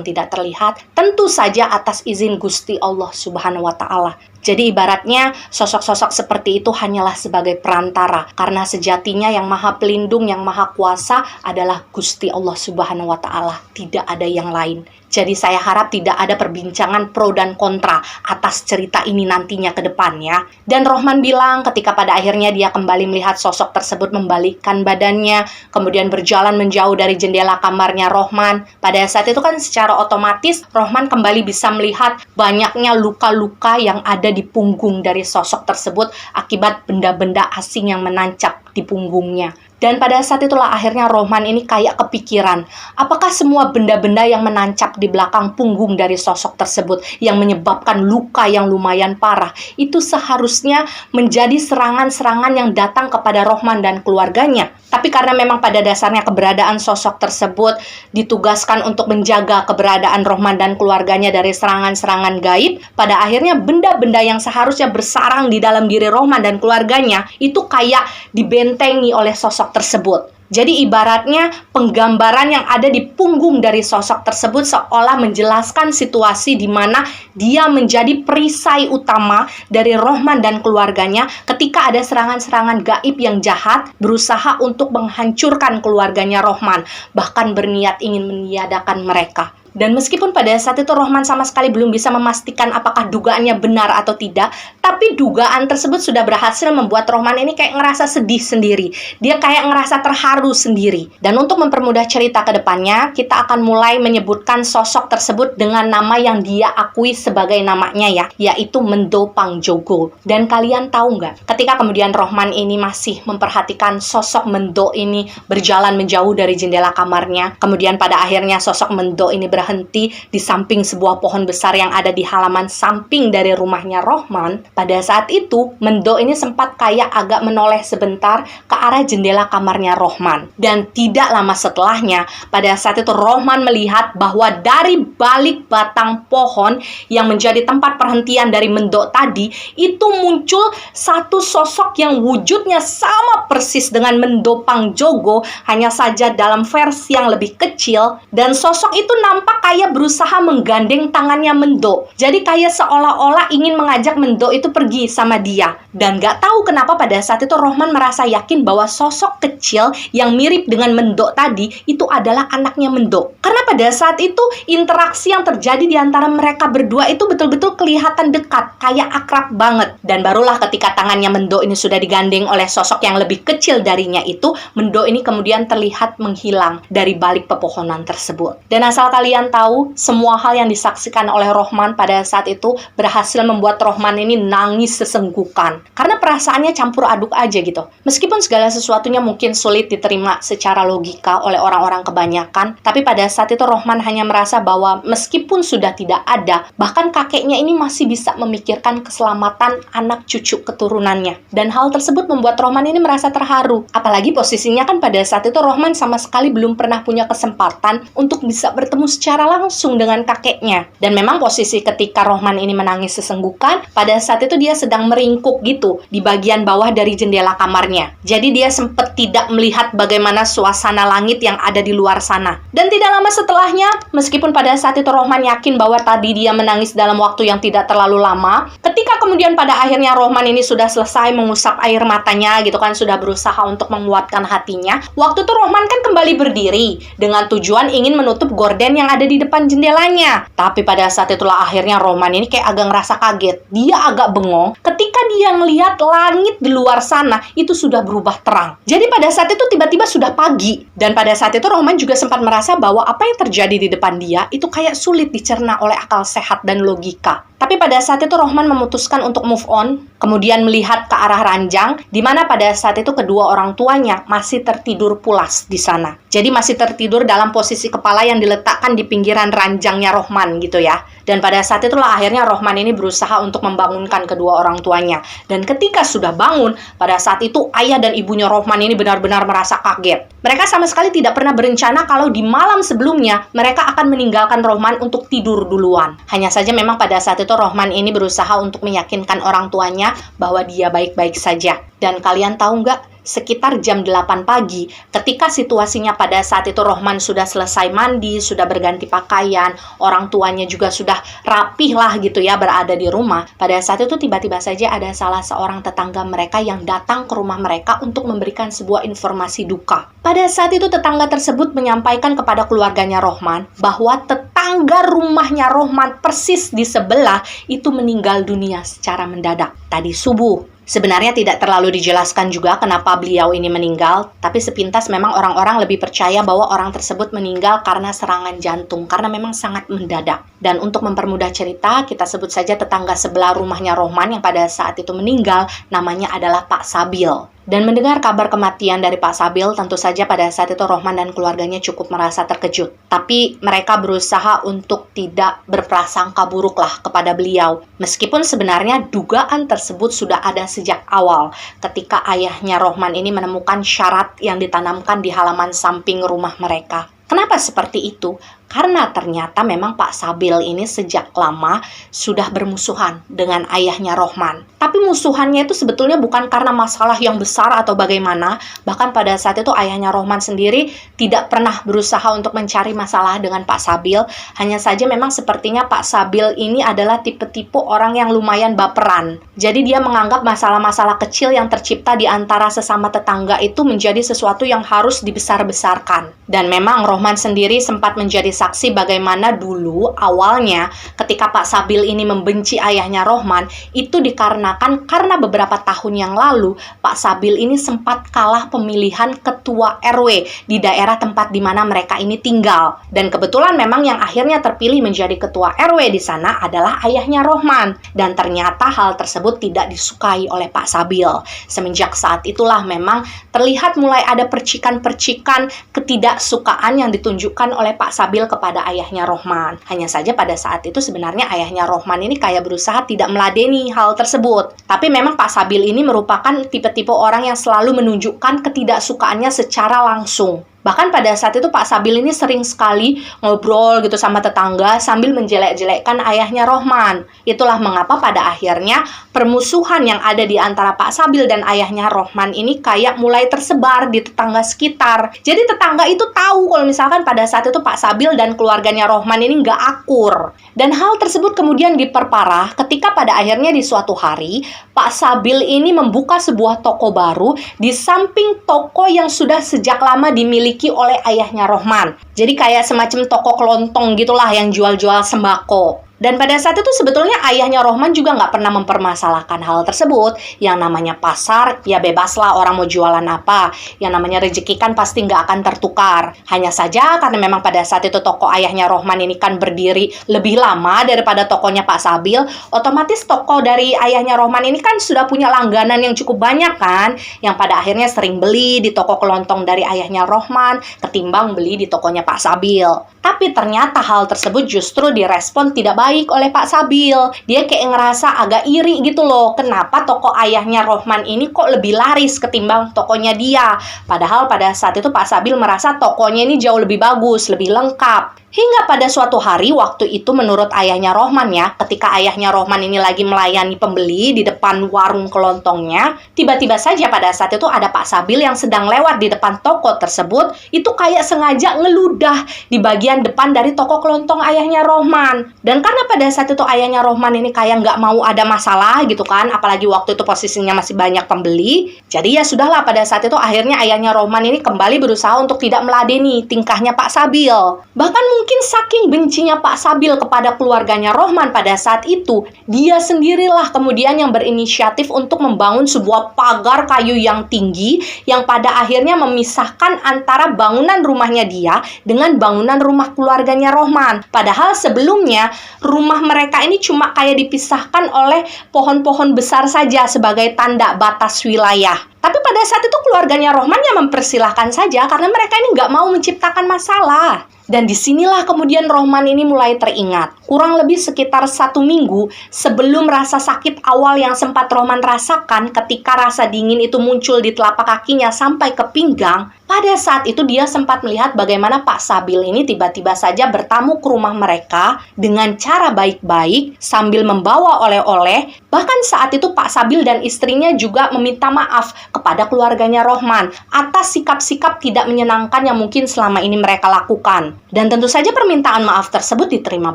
tidak terlihat. Tentu saja atas izin Gusti Allah Subhanahu wa Ta'ala. Jadi ibaratnya sosok-sosok seperti itu hanyalah sebagai perantara. Karena sejatinya yang maha pelindung, yang maha kuasa adalah Gusti Allah Subhanahu wa Ta'ala. Tidak ada yang lain. Jadi saya harap tidak ada perbincangan pro dan kontra atas cerita ini nantinya ke depannya. Dan Rohman bilang ketika pada akhirnya dia kembali melihat sosok tersebut membalikkan badannya, kemudian berjalan menjauh dari jendela kamarnya Rohman. Pada saat itu kan secara otomatis Rohman kembali bisa melihat banyaknya luka-luka yang ada di punggung dari sosok tersebut akibat benda-benda asing yang menancap di punggungnya. Dan pada saat itulah akhirnya Rohman ini kayak kepikiran, apakah semua benda-benda yang menancap di belakang punggung dari sosok tersebut yang menyebabkan luka yang lumayan parah, itu seharusnya menjadi serangan-serangan yang datang kepada Rohman dan keluarganya. Tapi karena memang pada dasarnya keberadaan sosok tersebut ditugaskan untuk menjaga keberadaan Rohman dan keluarganya dari serangan-serangan gaib, pada akhirnya benda-benda yang seharusnya bersarang di dalam diri Rohman dan keluarganya itu kayak dibentengi oleh sosok tersebut. Jadi ibaratnya penggambaran yang ada di punggung dari sosok tersebut seolah menjelaskan situasi di mana dia menjadi perisai utama dari Rohman dan keluarganya ketika ada serangan-serangan gaib yang jahat berusaha untuk menghancurkan keluarganya Rohman, bahkan berniat ingin meniadakan mereka. Dan meskipun pada saat itu Rohman sama sekali belum bisa memastikan apakah dugaannya benar atau tidak, tapi dugaan tersebut sudah berhasil membuat Rohman ini kayak ngerasa sedih sendiri. Dia kayak ngerasa terharu sendiri. Dan untuk mempermudah cerita ke depannya, kita akan mulai menyebutkan sosok tersebut dengan nama yang dia akui sebagai namanya ya, yaitu Mendo Pangjogo. Dan kalian tahu nggak, ketika kemudian Rohman ini masih memperhatikan sosok Mendo ini berjalan menjauh dari jendela kamarnya, kemudian pada akhirnya sosok Mendo ini berhenti di samping sebuah pohon besar yang ada di halaman samping dari rumahnya Rohman. Pada saat itu, Mendo ini sempat kayak agak menoleh sebentar ke arah jendela kamarnya Rohman. Dan tidak lama setelahnya, pada saat itu Rohman melihat bahwa dari balik batang pohon yang menjadi tempat perhentian dari Mendo tadi, itu muncul satu sosok yang wujudnya sama persis dengan Mendo Pangjogo, hanya saja dalam versi yang lebih kecil, dan sosok itu nampak kayak berusaha menggandeng tangannya Mendo. Jadi kayak seolah-olah ingin mengajak Mendo itu pergi sama dia. Dan gak tahu kenapa pada saat itu Rohman merasa yakin bahwa sosok kecil yang mirip dengan Mendo tadi itu adalah anaknya Mendo. Karena pada saat itu interaksi yang terjadi di antara mereka berdua itu betul-betul kelihatan dekat, kayak akrab banget. Dan barulah ketika tangannya Mendo ini sudah digandeng oleh sosok yang lebih kecil darinya itu, Mendo ini kemudian terlihat menghilang dari balik pepohonan tersebut. Dan asal kalian tahu, semua hal yang disaksikan oleh Rohman pada saat itu berhasil membuat Rohman ini nangis sesenggukan. Karena perasaannya campur aduk aja gitu. Meskipun segala sesuatunya mungkin sulit diterima secara logika oleh orang-orang kebanyakan, tapi pada saat itu Rohman hanya merasa bahwa meskipun sudah tidak ada, bahkan kakeknya ini masih bisa memikirkan keselamatan anak cucu keturunannya. Dan hal tersebut membuat Rohman ini merasa terharu. Apalagi posisinya kan pada saat itu Rohman sama sekali belum pernah punya kesempatan untuk bisa bertemu secara langsung dengan kakeknya. Dan memang posisi ketika Rohman ini menangis sesenggukan, pada saat itu dia sedang meringkuk gitu di bagian bawah dari jendela kamarnya. Jadi dia sempat tidak melihat bagaimana suasana langit yang ada di luar sana. Dan tidak lama setelahnya, meskipun pada saat itu Rohman yakin bahwa tadi dia menangis dalam waktu yang tidak terlalu lama, ketika kemudian pada akhirnya Rohman ini sudah selesai mengusap air matanya gitu kan, sudah berusaha untuk menguatkan hatinya, waktu itu Rohman kan kembali berdiri dengan tujuan ingin menutup gorden yang ada di depan jendelanya. Tapi pada saat itulah akhirnya Rohman ini kayak agak ngerasa kaget. Dia agak bengong ketika dia ngelihat langit di luar sana itu sudah berubah terang. Jadi pada saat itu tiba-tiba sudah pagi. Dan pada saat itu Rohman juga sempat merasa bahwa apa yang terjadi di depan dia itu kayak sulit dicerna oleh akal sehat dan logika. Tapi pada saat itu Rohman memutuskan memutuskan untuk move on, kemudian melihat ke arah ranjang, di mana pada saat itu kedua orang tuanya masih tertidur pulas di sana. Jadi masih tertidur dalam posisi kepala yang diletakkan di pinggiran ranjangnya Rohman gitu ya. Dan pada saat itulah akhirnya Rohman ini berusaha untuk membangunkan kedua orang tuanya. Dan ketika sudah bangun, pada saat itu ayah dan ibunya Rohman ini benar-benar merasa kaget. Mereka sama sekali tidak pernah berencana kalau di malam sebelumnya mereka akan meninggalkan Rohman untuk tidur duluan. Hanya saja memang pada saat itu Rohman ini berusaha untuk meyakinkan orang tuanya bahwa dia baik-baik saja. Dan kalian tahu nggak? Sekitar jam 8 pagi, ketika situasinya pada saat itu Rohman sudah selesai mandi, sudah berganti pakaian, orang tuanya juga sudah rapih lah gitu ya berada di rumah. Pada saat itu tiba-tiba saja ada salah seorang tetangga mereka yang datang ke rumah mereka untuk memberikan sebuah informasi duka. Pada saat itu tetangga tersebut menyampaikan kepada keluarganya Rohman bahwa tetangga rumahnya Rohman persis di sebelah itu meninggal dunia secara mendadak tadi subuh. Sebenarnya tidak terlalu dijelaskan juga kenapa beliau ini meninggal, tapi sepintas memang orang-orang lebih percaya bahwa orang tersebut meninggal karena serangan jantung, karena memang sangat mendadak. Dan untuk mempermudah cerita, kita sebut saja tetangga sebelah rumahnya Rohman yang pada saat itu meninggal, namanya adalah Pak Sabil. Dan mendengar kabar kematian dari Pak Sabil, tentu saja pada saat itu Rohman dan keluarganya cukup merasa terkejut. Tapi mereka berusaha untuk tidak berprasangka buruk lah kepada beliau. Meskipun sebenarnya dugaan tersebut sudah ada sejak awal ketika ayahnya Rohman ini menemukan syarat yang ditanamkan di halaman samping rumah mereka. Kenapa seperti itu? Karena ternyata memang Pak Sabil ini sejak lama sudah bermusuhan dengan ayahnya Rohman. Tapi musuhannya itu sebetulnya bukan karena masalah yang besar atau bagaimana. Bahkan pada saat itu ayahnya Rohman sendiri tidak pernah berusaha untuk mencari masalah dengan Pak Sabil. Hanya saja memang sepertinya Pak Sabil ini adalah tipe-tipe orang yang lumayan baperan. Jadi dia menganggap masalah-masalah kecil yang tercipta di antara sesama tetangga itu menjadi sesuatu yang harus dibesar-besarkan. Dan memang Rohman sendiri sempat menjadi saksi bagaimana dulu awalnya ketika Pak Sabil ini membenci ayahnya Rohman itu dikarenakan karena beberapa tahun yang lalu Pak Sabil ini sempat kalah pemilihan ketua RW di daerah tempat di mana mereka ini tinggal. Dan kebetulan memang yang akhirnya terpilih menjadi ketua RW di sana adalah ayahnya Rohman. Dan ternyata hal tersebut tidak disukai oleh Pak Sabil. Semenjak saat itulah memang terlihat mulai ada percikan-percikan ketidaksukaan yang ditunjukkan oleh Pak Sabil kepada ayahnya Rohman. Hanya saja pada saat itu sebenarnya ayahnya Rohman ini kayak berusaha tidak meladeni hal tersebut. Tapi memang Pak Sabil ini merupakan tipe-tipe orang yang selalu menunjukkan ketidaksukaannya secara langsung. Bahkan pada saat itu Pak Sabil ini sering sekali ngobrol gitu sama tetangga sambil menjelek-jelekkan ayahnya Rohman. Itulah mengapa pada akhirnya permusuhan yang ada di antara Pak Sabil dan ayahnya Rohman ini kayak mulai tersebar di tetangga sekitar. Jadi tetangga itu tahu kalau misalkan pada saat itu Pak Sabil dan keluarganya Rohman ini nggak akur. Dan hal tersebut kemudian diperparah ketika pada akhirnya di suatu hari Pak Sabil ini membuka sebuah toko baru di samping toko yang sudah sejak lama dimiliki oleh ayahnya Rohman. Jadi kayak semacam toko kelontong gitulah yang jual-jual sembako. Dan pada saat itu sebetulnya ayahnya Rohman juga nggak pernah mempermasalahkan hal tersebut. Yang namanya pasar, ya bebaslah orang mau jualan apa. Yang namanya rezeki kan pasti nggak akan tertukar. Hanya saja karena memang pada saat itu toko ayahnya Rohman ini kan berdiri lebih lama daripada tokonya Pak Sabil, otomatis toko dari ayahnya Rohman ini kan sudah punya langganan yang cukup banyak kan, yang pada akhirnya sering beli di toko kelontong dari ayahnya Rohman ketimbang beli di tokonya Pak Sabil. Tapi ternyata hal tersebut justru direspon tidak baik oleh Pak Sabil. Dia kayak ngerasa agak iri gitu loh. Kenapa toko ayahnya Rohman ini kok lebih laris ketimbang tokonya dia? Padahal pada saat itu Pak Sabil merasa tokonya ini jauh lebih bagus, lebih lengkap. Hingga pada suatu hari waktu itu menurut ayahnya Rohman ya, ketika ayahnya Rohman ini lagi melayani pembeli di depan warung kelontongnya, tiba-tiba saja pada saat itu ada Pak Sabil yang sedang lewat di depan toko tersebut, itu kayak sengaja ngeludah di bagian depan dari toko kelontong ayahnya Rohman. Dan karena pada saat itu ayahnya Rohman ini kayak nggak mau ada masalah gitu kan, apalagi waktu itu posisinya masih banyak pembeli, jadi ya sudahlah pada saat itu akhirnya ayahnya Rohman ini kembali berusaha untuk tidak meladeni tingkahnya Pak Sabil. Bahkan mungkin saking bencinya Pak Sabil kepada keluarganya Rohman pada saat itu, dia sendirilah kemudian yang berinisiatif untuk membangun sebuah pagar kayu yang tinggi yang pada akhirnya memisahkan antara bangunan rumahnya dia dengan bangunan rumah rumah keluarganya Rohman. Padahal sebelumnya rumah mereka ini cuma kayak dipisahkan oleh pohon-pohon besar saja sebagai tanda batas wilayah. Tapi pada saat itu keluarganya Rohman yang mempersilahkan saja karena mereka ini nggak mau menciptakan masalah. Dan disinilah kemudian Rohman ini mulai teringat. Kurang lebih sekitar 1 minggu sebelum rasa sakit awal yang sempat Rohman rasakan ketika rasa dingin itu muncul di telapak kakinya sampai ke pinggang, pada saat itu dia sempat melihat bagaimana Pak Sabil ini tiba-tiba saja bertamu ke rumah mereka dengan cara baik-baik sambil membawa oleh-oleh. Bahkan saat itu Pak Sabil dan istrinya juga meminta maaf kepada keluarganya Rohman atas sikap-sikap tidak menyenangkan yang mungkin selama ini mereka lakukan. Dan tentu saja permintaan maaf tersebut diterima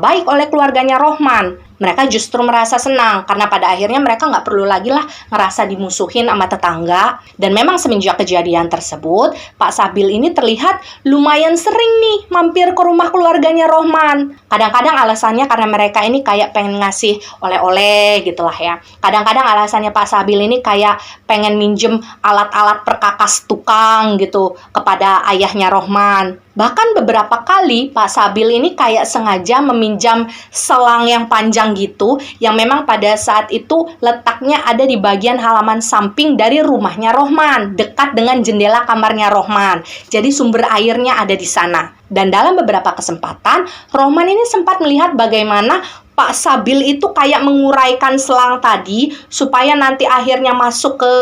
baik oleh keluarganya Rohman. Mereka justru merasa senang karena pada akhirnya mereka nggak perlu lagi lah ngerasa dimusuhin sama tetangga. Dan memang semenjak kejadian tersebut, Pak Sabil ini terlihat lumayan sering nih mampir ke rumah keluarganya Rohman. Kadang-kadang alasannya karena mereka ini kayak pengen ngasih oleh-oleh gitulah ya. Kadang-kadang alasannya Pak Sabil ini kayak pengen minjem alat-alat perkakas tukang gitu kepada ayahnya Rohman. Bahkan beberapa kali Pak Sabil ini kayak sengaja meminjam selang yang panjang gitu, yang memang pada saat itu letaknya ada di bagian halaman samping dari rumahnya Rohman, dekat dengan jendela kamarnya Rohman. Jadi sumber airnya ada di sana. Dan dalam beberapa kesempatan, Rohman ini sempat melihat bagaimana Pak Sabil itu kayak menguraikan selang tadi supaya nanti akhirnya masuk ke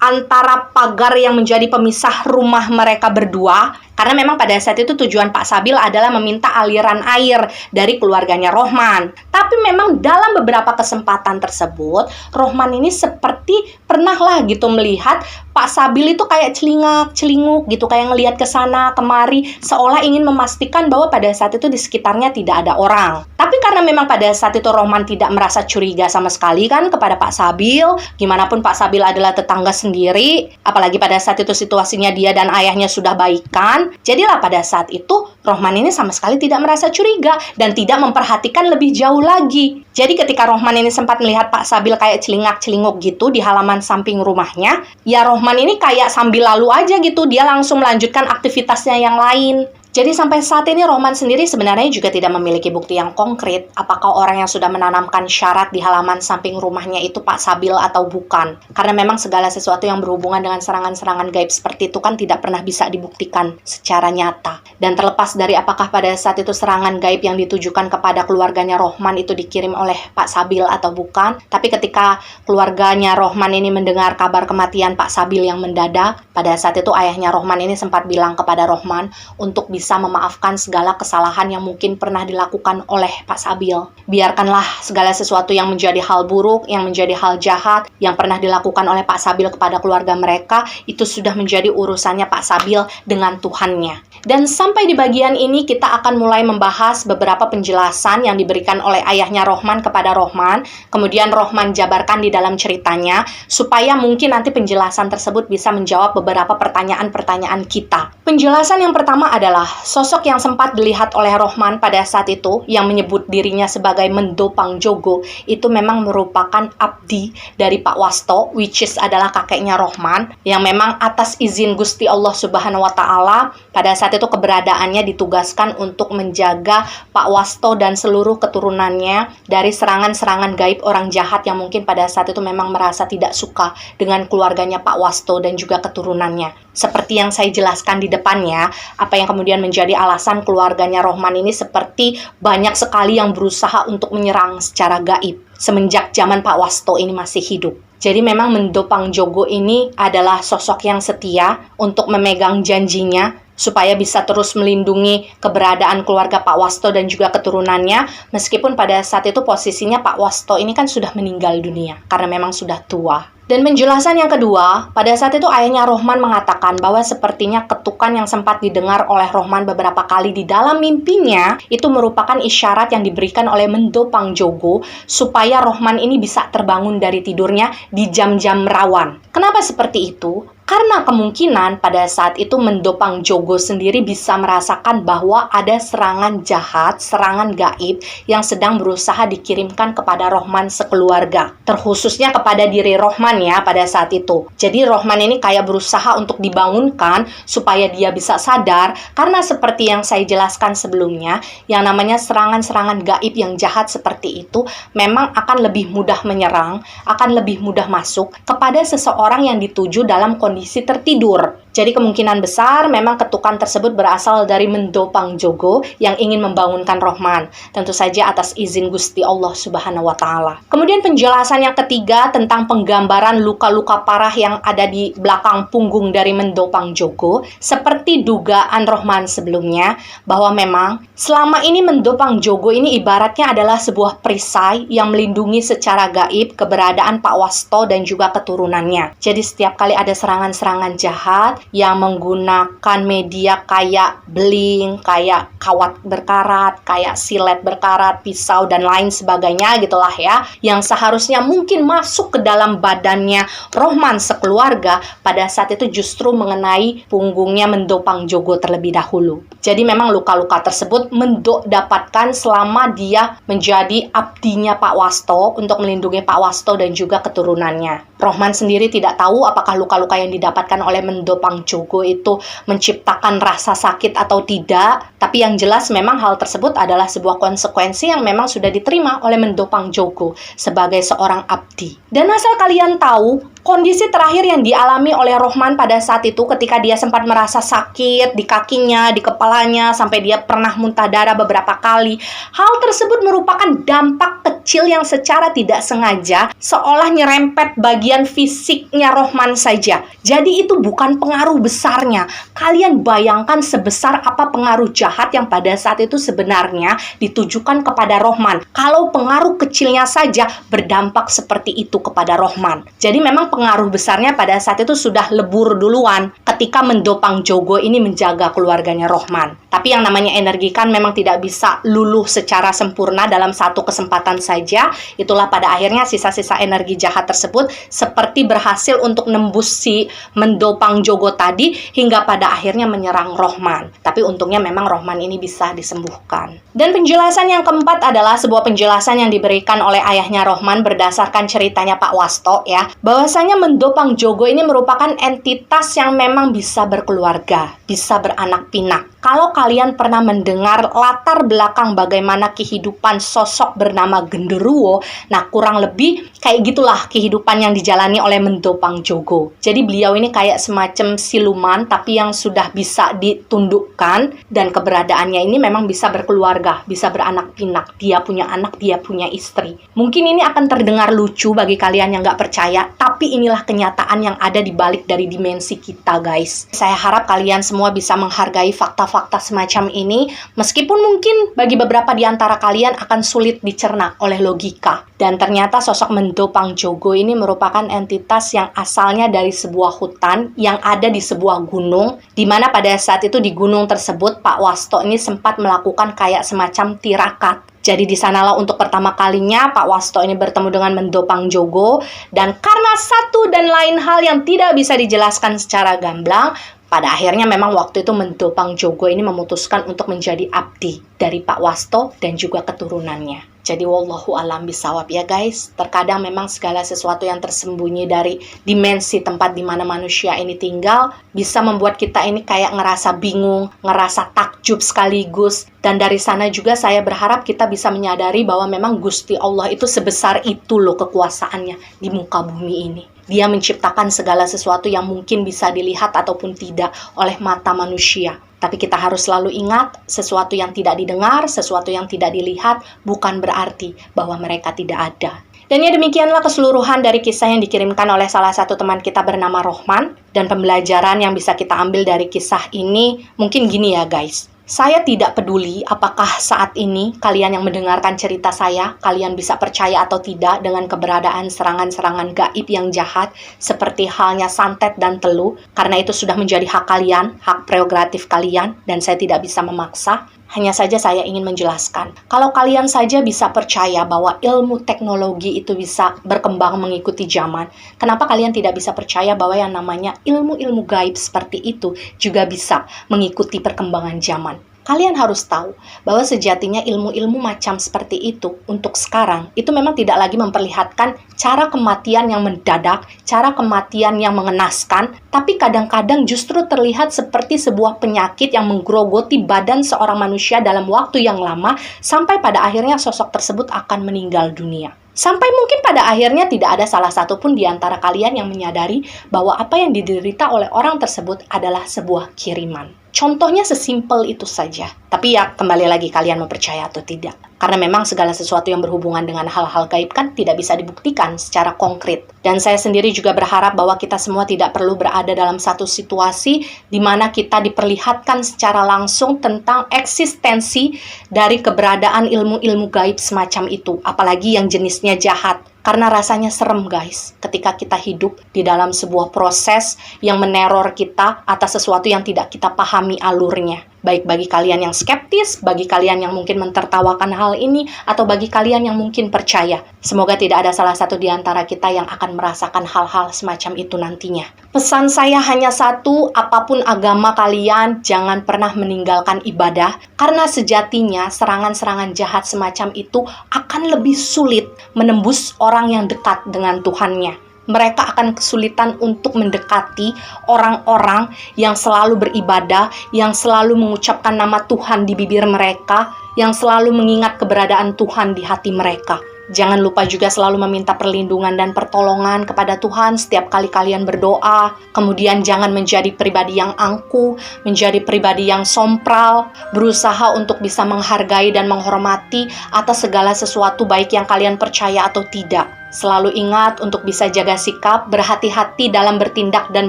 antara pagar yang menjadi pemisah rumah mereka berdua. Karena memang pada saat itu tujuan Pak Sabil adalah meminta aliran air dari keluarganya Rohman. Tapi memang dalam beberapa kesempatan tersebut, Rohman ini seperti pernah lah gitu melihat Pak Sabil itu kayak celingak-celinguk gitu, kayak ngelihat ke sana kemari, seolah ingin memastikan bahwa pada saat itu di sekitarnya tidak ada orang. Tapi karena memang pada saat itu Rohman tidak merasa curiga sama sekali kan kepada Pak Sabil, gimana pun Pak Sabil adalah tetangga sendiri, apalagi pada saat itu situasinya dia dan ayahnya sudah baikan. Jadilah pada saat itu Rohman ini sama sekali tidak merasa curiga dan tidak memperhatikan lebih jauh lagi. Jadi ketika Rohman ini sempat melihat Pak Sabil kayak celingak-celinguk gitu di halaman samping rumahnya, ya Rohman ini kayak sambil lalu aja gitu, dia langsung melanjutkan aktivitasnya yang lain. Jadi sampai saat ini Rohman sendiri sebenarnya juga tidak memiliki bukti yang konkret apakah orang yang sudah menanamkan syarat di halaman samping rumahnya itu Pak Sabil atau bukan. Karena memang segala sesuatu yang berhubungan dengan serangan-serangan gaib seperti itu kan tidak pernah bisa dibuktikan secara nyata. Dan terlepas dari apakah pada saat itu serangan gaib yang ditujukan kepada keluarganya Rohman itu dikirim oleh Pak Sabil atau bukan, tapi ketika keluarganya Rohman ini mendengar kabar kematian Pak Sabil yang mendadak, pada saat itu ayahnya Rohman ini sempat bilang kepada Rohman untuk bisa memaafkan segala kesalahan yang mungkin pernah dilakukan oleh Pak Sabil. Biarkanlah segala sesuatu yang menjadi hal buruk, yang menjadi hal jahat, yang pernah dilakukan oleh Pak Sabil kepada keluarga mereka, itu sudah menjadi urusannya Pak Sabil dengan Tuhannya. Dan sampai di bagian ini kita akan mulai membahas beberapa penjelasan yang diberikan oleh ayahnya Rohman kepada Rohman. Kemudian Rohman jabarkan di dalam ceritanya, supaya mungkin nanti penjelasan tersebut bisa menjawab beberapa pertanyaan-pertanyaan kita. Penjelasan yang pertama adalah sosok yang sempat dilihat oleh Rohman pada saat itu, yang menyebut dirinya sebagai Mendo Pangjogo, itu memang merupakan abdi dari Pak Wasto, which is adalah kakeknya Rohman, yang memang atas izin Gusti Allah Subhanahu wa Ta'ala, pada saat itu keberadaannya ditugaskan untuk menjaga Pak Wasto dan seluruh keturunannya dari serangan-serangan gaib orang jahat yang mungkin pada saat itu memang merasa tidak suka dengan keluarganya Pak Wasto dan juga keturunannya. Seperti yang saya jelaskan di depannya, apa yang kemudian menjadi alasan keluarganya Rohman ini seperti banyak sekali yang berusaha untuk menyerang secara gaib semenjak zaman Pak Wasto ini masih hidup. Jadi memang Mendo Pangjogo ini adalah sosok yang setia untuk memegang janjinya supaya bisa terus melindungi keberadaan keluarga Pak Wasto dan juga keturunannya, meskipun pada saat itu posisinya Pak Wasto ini kan sudah meninggal dunia karena memang sudah tua. Dan penjelasan yang kedua, pada saat itu ayahnya Rohman mengatakan bahwa sepertinya ketukan yang sempat didengar oleh Rohman beberapa kali di dalam mimpinya itu merupakan isyarat yang diberikan oleh Mendo Pangjogo supaya Rohman ini bisa terbangun dari tidurnya di jam-jam rawan. Kenapa seperti itu? Karena kemungkinan pada saat itu Mendopang Jogo sendiri bisa merasakan bahwa ada serangan jahat, serangan gaib yang sedang berusaha dikirimkan kepada Rohman sekeluarga. Terkhususnya kepada diri Rohman ya pada saat itu. Jadi Rohman ini kayak berusaha untuk dibangunkan supaya dia bisa sadar, karena seperti yang saya jelaskan sebelumnya, yang namanya serangan-serangan gaib yang jahat seperti itu memang akan lebih mudah menyerang, akan lebih mudah masuk kepada seseorang yang dituju dalam kondisi tertidur. Jadi kemungkinan besar memang ketukan tersebut berasal dari Mendopang Jogo yang ingin membangunkan Rohman. Tentu saja atas izin Gusti Allah Subhanahu wa Ta'ala. Kemudian penjelasan yang ketiga tentang penggambaran luka-luka parah yang ada di belakang punggung dari Mendopang Jogo. Seperti dugaan Rohman sebelumnya, bahwa memang selama ini Mendopang Jogo ini ibaratnya adalah sebuah perisai yang melindungi secara gaib keberadaan Pak Wasto dan juga keturunannya. Jadi setiap kali ada serangan-serangan jahat yang menggunakan media kayak beling, kayak kawat berkarat, kayak silet berkarat, pisau, dan lain sebagainya gitulah ya, yang seharusnya mungkin masuk ke dalam badannya Rohman sekeluarga, pada saat itu justru mengenai punggungnya Mendopang Jogo terlebih dahulu. Jadi memang luka-luka tersebut Mendok dapatkan selama dia menjadi abdinya Pak Wasto untuk melindungi Pak Wasto dan juga keturunannya. Rohman sendiri tidak tahu apakah luka-luka yang didapatkan oleh Mendopang Jogo itu menciptakan rasa sakit atau tidak, tapi yang jelas memang hal tersebut adalah sebuah konsekuensi yang memang sudah diterima oleh Mendopang Jogo sebagai seorang abdi. Dan asal kalian tahu, kondisi terakhir yang dialami oleh Rohman pada saat itu ketika dia sempat merasa sakit di kakinya, di kepalanya, sampai dia pernah muntah darah beberapa kali. Hal tersebut merupakan dampak kecil yang secara tidak sengaja seolah nyerempet bagian fisiknya Rohman saja. Jadi itu bukan pengaruh besarnya. Kalian bayangkan sebesar apa pengaruh jahat yang pada saat itu sebenarnya ditujukan kepada Rohman. Kalau pengaruh kecilnya saja berdampak seperti itu kepada Rohman. Jadi memang pengaruh besarnya pada saat itu sudah lebur duluan ketika Mendopang Jogo ini menjaga keluarganya Rohman. Tapi yang namanya energi kan memang tidak bisa luluh secara sempurna dalam satu kesempatan saja. Itulah pada akhirnya sisa-sisa energi jahat tersebut seperti berhasil untuk nembus si Mendopang Jogo tadi hingga pada akhirnya menyerang Rohman. Tapi untungnya memang Rohman ini bisa disembuhkan. Dan penjelasan yang keempat adalah sebuah penjelasan yang diberikan oleh ayahnya Rohman berdasarkan ceritanya Pak Wasto ya. Bahwasanya Mendopang Jogo ini merupakan entitas yang memang bisa berkeluarga, bisa beranak pinak. Kalau kalian pernah mendengar latar belakang bagaimana kehidupan sosok bernama Genderuwo, nah kurang lebih kayak gitulah kehidupan yang dijalani oleh Mendopang Jogo. Jadi beliau ini kayak semacam siluman tapi yang sudah bisa ditundukkan, dan keberadaannya ini memang bisa berkeluarga, bisa beranak pinak. Dia punya anak, dia punya istri. Mungkin ini akan terdengar lucu bagi kalian yang nggak percaya, tapi inilah kenyataan yang ada di balik dari dimensi kita, guys. Saya harap kalian semua bisa menghargai fakta-fakta semacam ini, meskipun mungkin bagi beberapa di antara kalian akan sulit dicerna oleh logika. Dan ternyata sosok Mendopang Jogo ini merupakan entitas yang asalnya dari sebuah hutan yang ada di sebuah gunung, di mana pada saat itu di gunung tersebut Pak Wasto ini sempat melakukan kayak semacam tirakat. Jadi di sanalah untuk pertama kalinya Pak Wasto ini bertemu dengan Mendopang Jogo, dan karena satu dan lain hal yang tidak bisa dijelaskan secara gamblang, pada akhirnya memang waktu itu Mendopang Jogo ini memutuskan untuk menjadi abdi dari Pak Wasto dan juga keturunannya. Jadi wallahu alam bisawab ya guys. Terkadang memang segala sesuatu yang tersembunyi dari dimensi tempat di mana manusia ini tinggal bisa membuat kita ini kayak ngerasa bingung, ngerasa takjub sekaligus. Dan dari sana juga saya berharap kita bisa menyadari bahwa memang Gusti Allah itu sebesar itu loh kekuasaannya di muka bumi ini. Dia menciptakan segala sesuatu yang mungkin bisa dilihat ataupun tidak oleh mata manusia. Tapi kita harus selalu ingat, sesuatu yang tidak didengar, sesuatu yang tidak dilihat, bukan berarti bahwa mereka tidak ada. Dan ya demikianlah keseluruhan dari kisah yang dikirimkan oleh salah satu teman kita bernama Rohman. Dan pembelajaran yang bisa kita ambil dari kisah ini, mungkin gini ya guys. Saya tidak peduli apakah saat ini kalian yang mendengarkan cerita saya, kalian bisa percaya atau tidak dengan keberadaan serangan-serangan gaib yang jahat seperti halnya santet dan teluh, karena itu sudah menjadi hak kalian, hak prerogatif kalian, dan saya tidak bisa memaksa. Hanya saja saya ingin menjelaskan, kalau kalian saja bisa percaya bahwa ilmu teknologi itu bisa berkembang mengikuti zaman, kenapa kalian tidak bisa percaya bahwa yang namanya ilmu-ilmu gaib seperti itu juga bisa mengikuti perkembangan zaman? Kalian harus tahu bahwa sejatinya ilmu-ilmu macam seperti itu untuk sekarang itu memang tidak lagi memperlihatkan cara kematian yang mendadak, cara kematian yang mengenaskan, tapi kadang-kadang justru terlihat seperti sebuah penyakit yang menggerogoti badan seorang manusia dalam waktu yang lama sampai pada akhirnya sosok tersebut akan meninggal dunia. Sampai mungkin pada akhirnya tidak ada salah satu pun di antara kalian yang menyadari bahwa apa yang diderita oleh orang tersebut adalah sebuah kiriman. Contohnya sesimpel itu saja. Tapi ya, kembali lagi kalian mau percaya atau tidak. Karena memang segala sesuatu yang berhubungan dengan hal-hal gaib kan tidak bisa dibuktikan secara konkret. Dan saya sendiri juga berharap bahwa kita semua tidak perlu berada dalam satu situasi di mana kita diperlihatkan secara langsung tentang eksistensi dari keberadaan ilmu-ilmu gaib semacam itu. Apalagi yang jenisnya jahat. Karena rasanya serem guys, ketika kita hidup di dalam sebuah proses yang meneror kita atas sesuatu yang tidak kita pahami alurnya. Baik bagi kalian yang skeptis, bagi kalian yang mungkin mentertawakan hal ini, atau bagi kalian yang mungkin percaya. Semoga tidak ada salah satu di antara kita yang akan merasakan hal-hal semacam itu nantinya. Pesan saya hanya satu, apapun agama kalian, jangan pernah meninggalkan ibadah, karena sejatinya serangan-serangan jahat semacam itu akan lebih sulit menembus orang yang dekat dengan Tuhannya. Mereka akan kesulitan untuk mendekati orang-orang yang selalu beribadah, yang selalu mengucapkan nama Tuhan di bibir mereka, yang selalu mengingat keberadaan Tuhan di hati mereka. Jangan lupa juga selalu meminta perlindungan dan pertolongan kepada Tuhan setiap kali kalian berdoa. Kemudian jangan menjadi pribadi yang angkuh, menjadi pribadi yang sompral, berusaha untuk bisa menghargai dan menghormati atas segala sesuatu baik yang kalian percaya atau tidak. Selalu ingat untuk bisa jaga sikap, berhati-hati dalam bertindak dan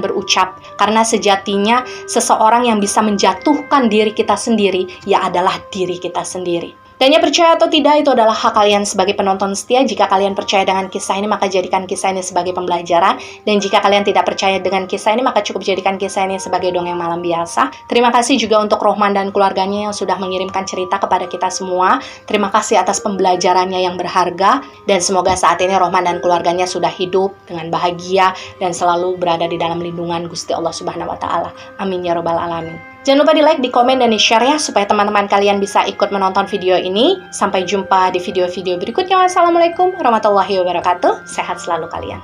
berucap. Karena sejatinya seseorang yang bisa menjatuhkan diri kita sendiri, ya adalah diri kita sendiri. Dan ya percaya atau tidak, itu adalah hak kalian sebagai penonton setia. Jika kalian percaya dengan kisah ini, maka jadikan kisah ini sebagai pembelajaran. Dan jika kalian tidak percaya dengan kisah ini, maka cukup jadikan kisah ini sebagai dongeng malam biasa. Terima kasih juga untuk Rohman dan keluarganya yang sudah mengirimkan cerita kepada kita semua. Terima kasih atas pembelajarannya yang berharga. Dan semoga saat ini Rohman dan keluarganya sudah hidup dengan bahagia dan selalu berada di dalam lindungan Gusti Allah Subhanahu wa Ta'ala. Amin ya Rabbal Alamin. Jangan lupa di like, di komen, dan di share ya, supaya teman-teman kalian bisa ikut menonton video ini. Sampai jumpa di video-video berikutnya. Wassalamualaikum warahmatullahi wabarakatuh. Sehat selalu kalian.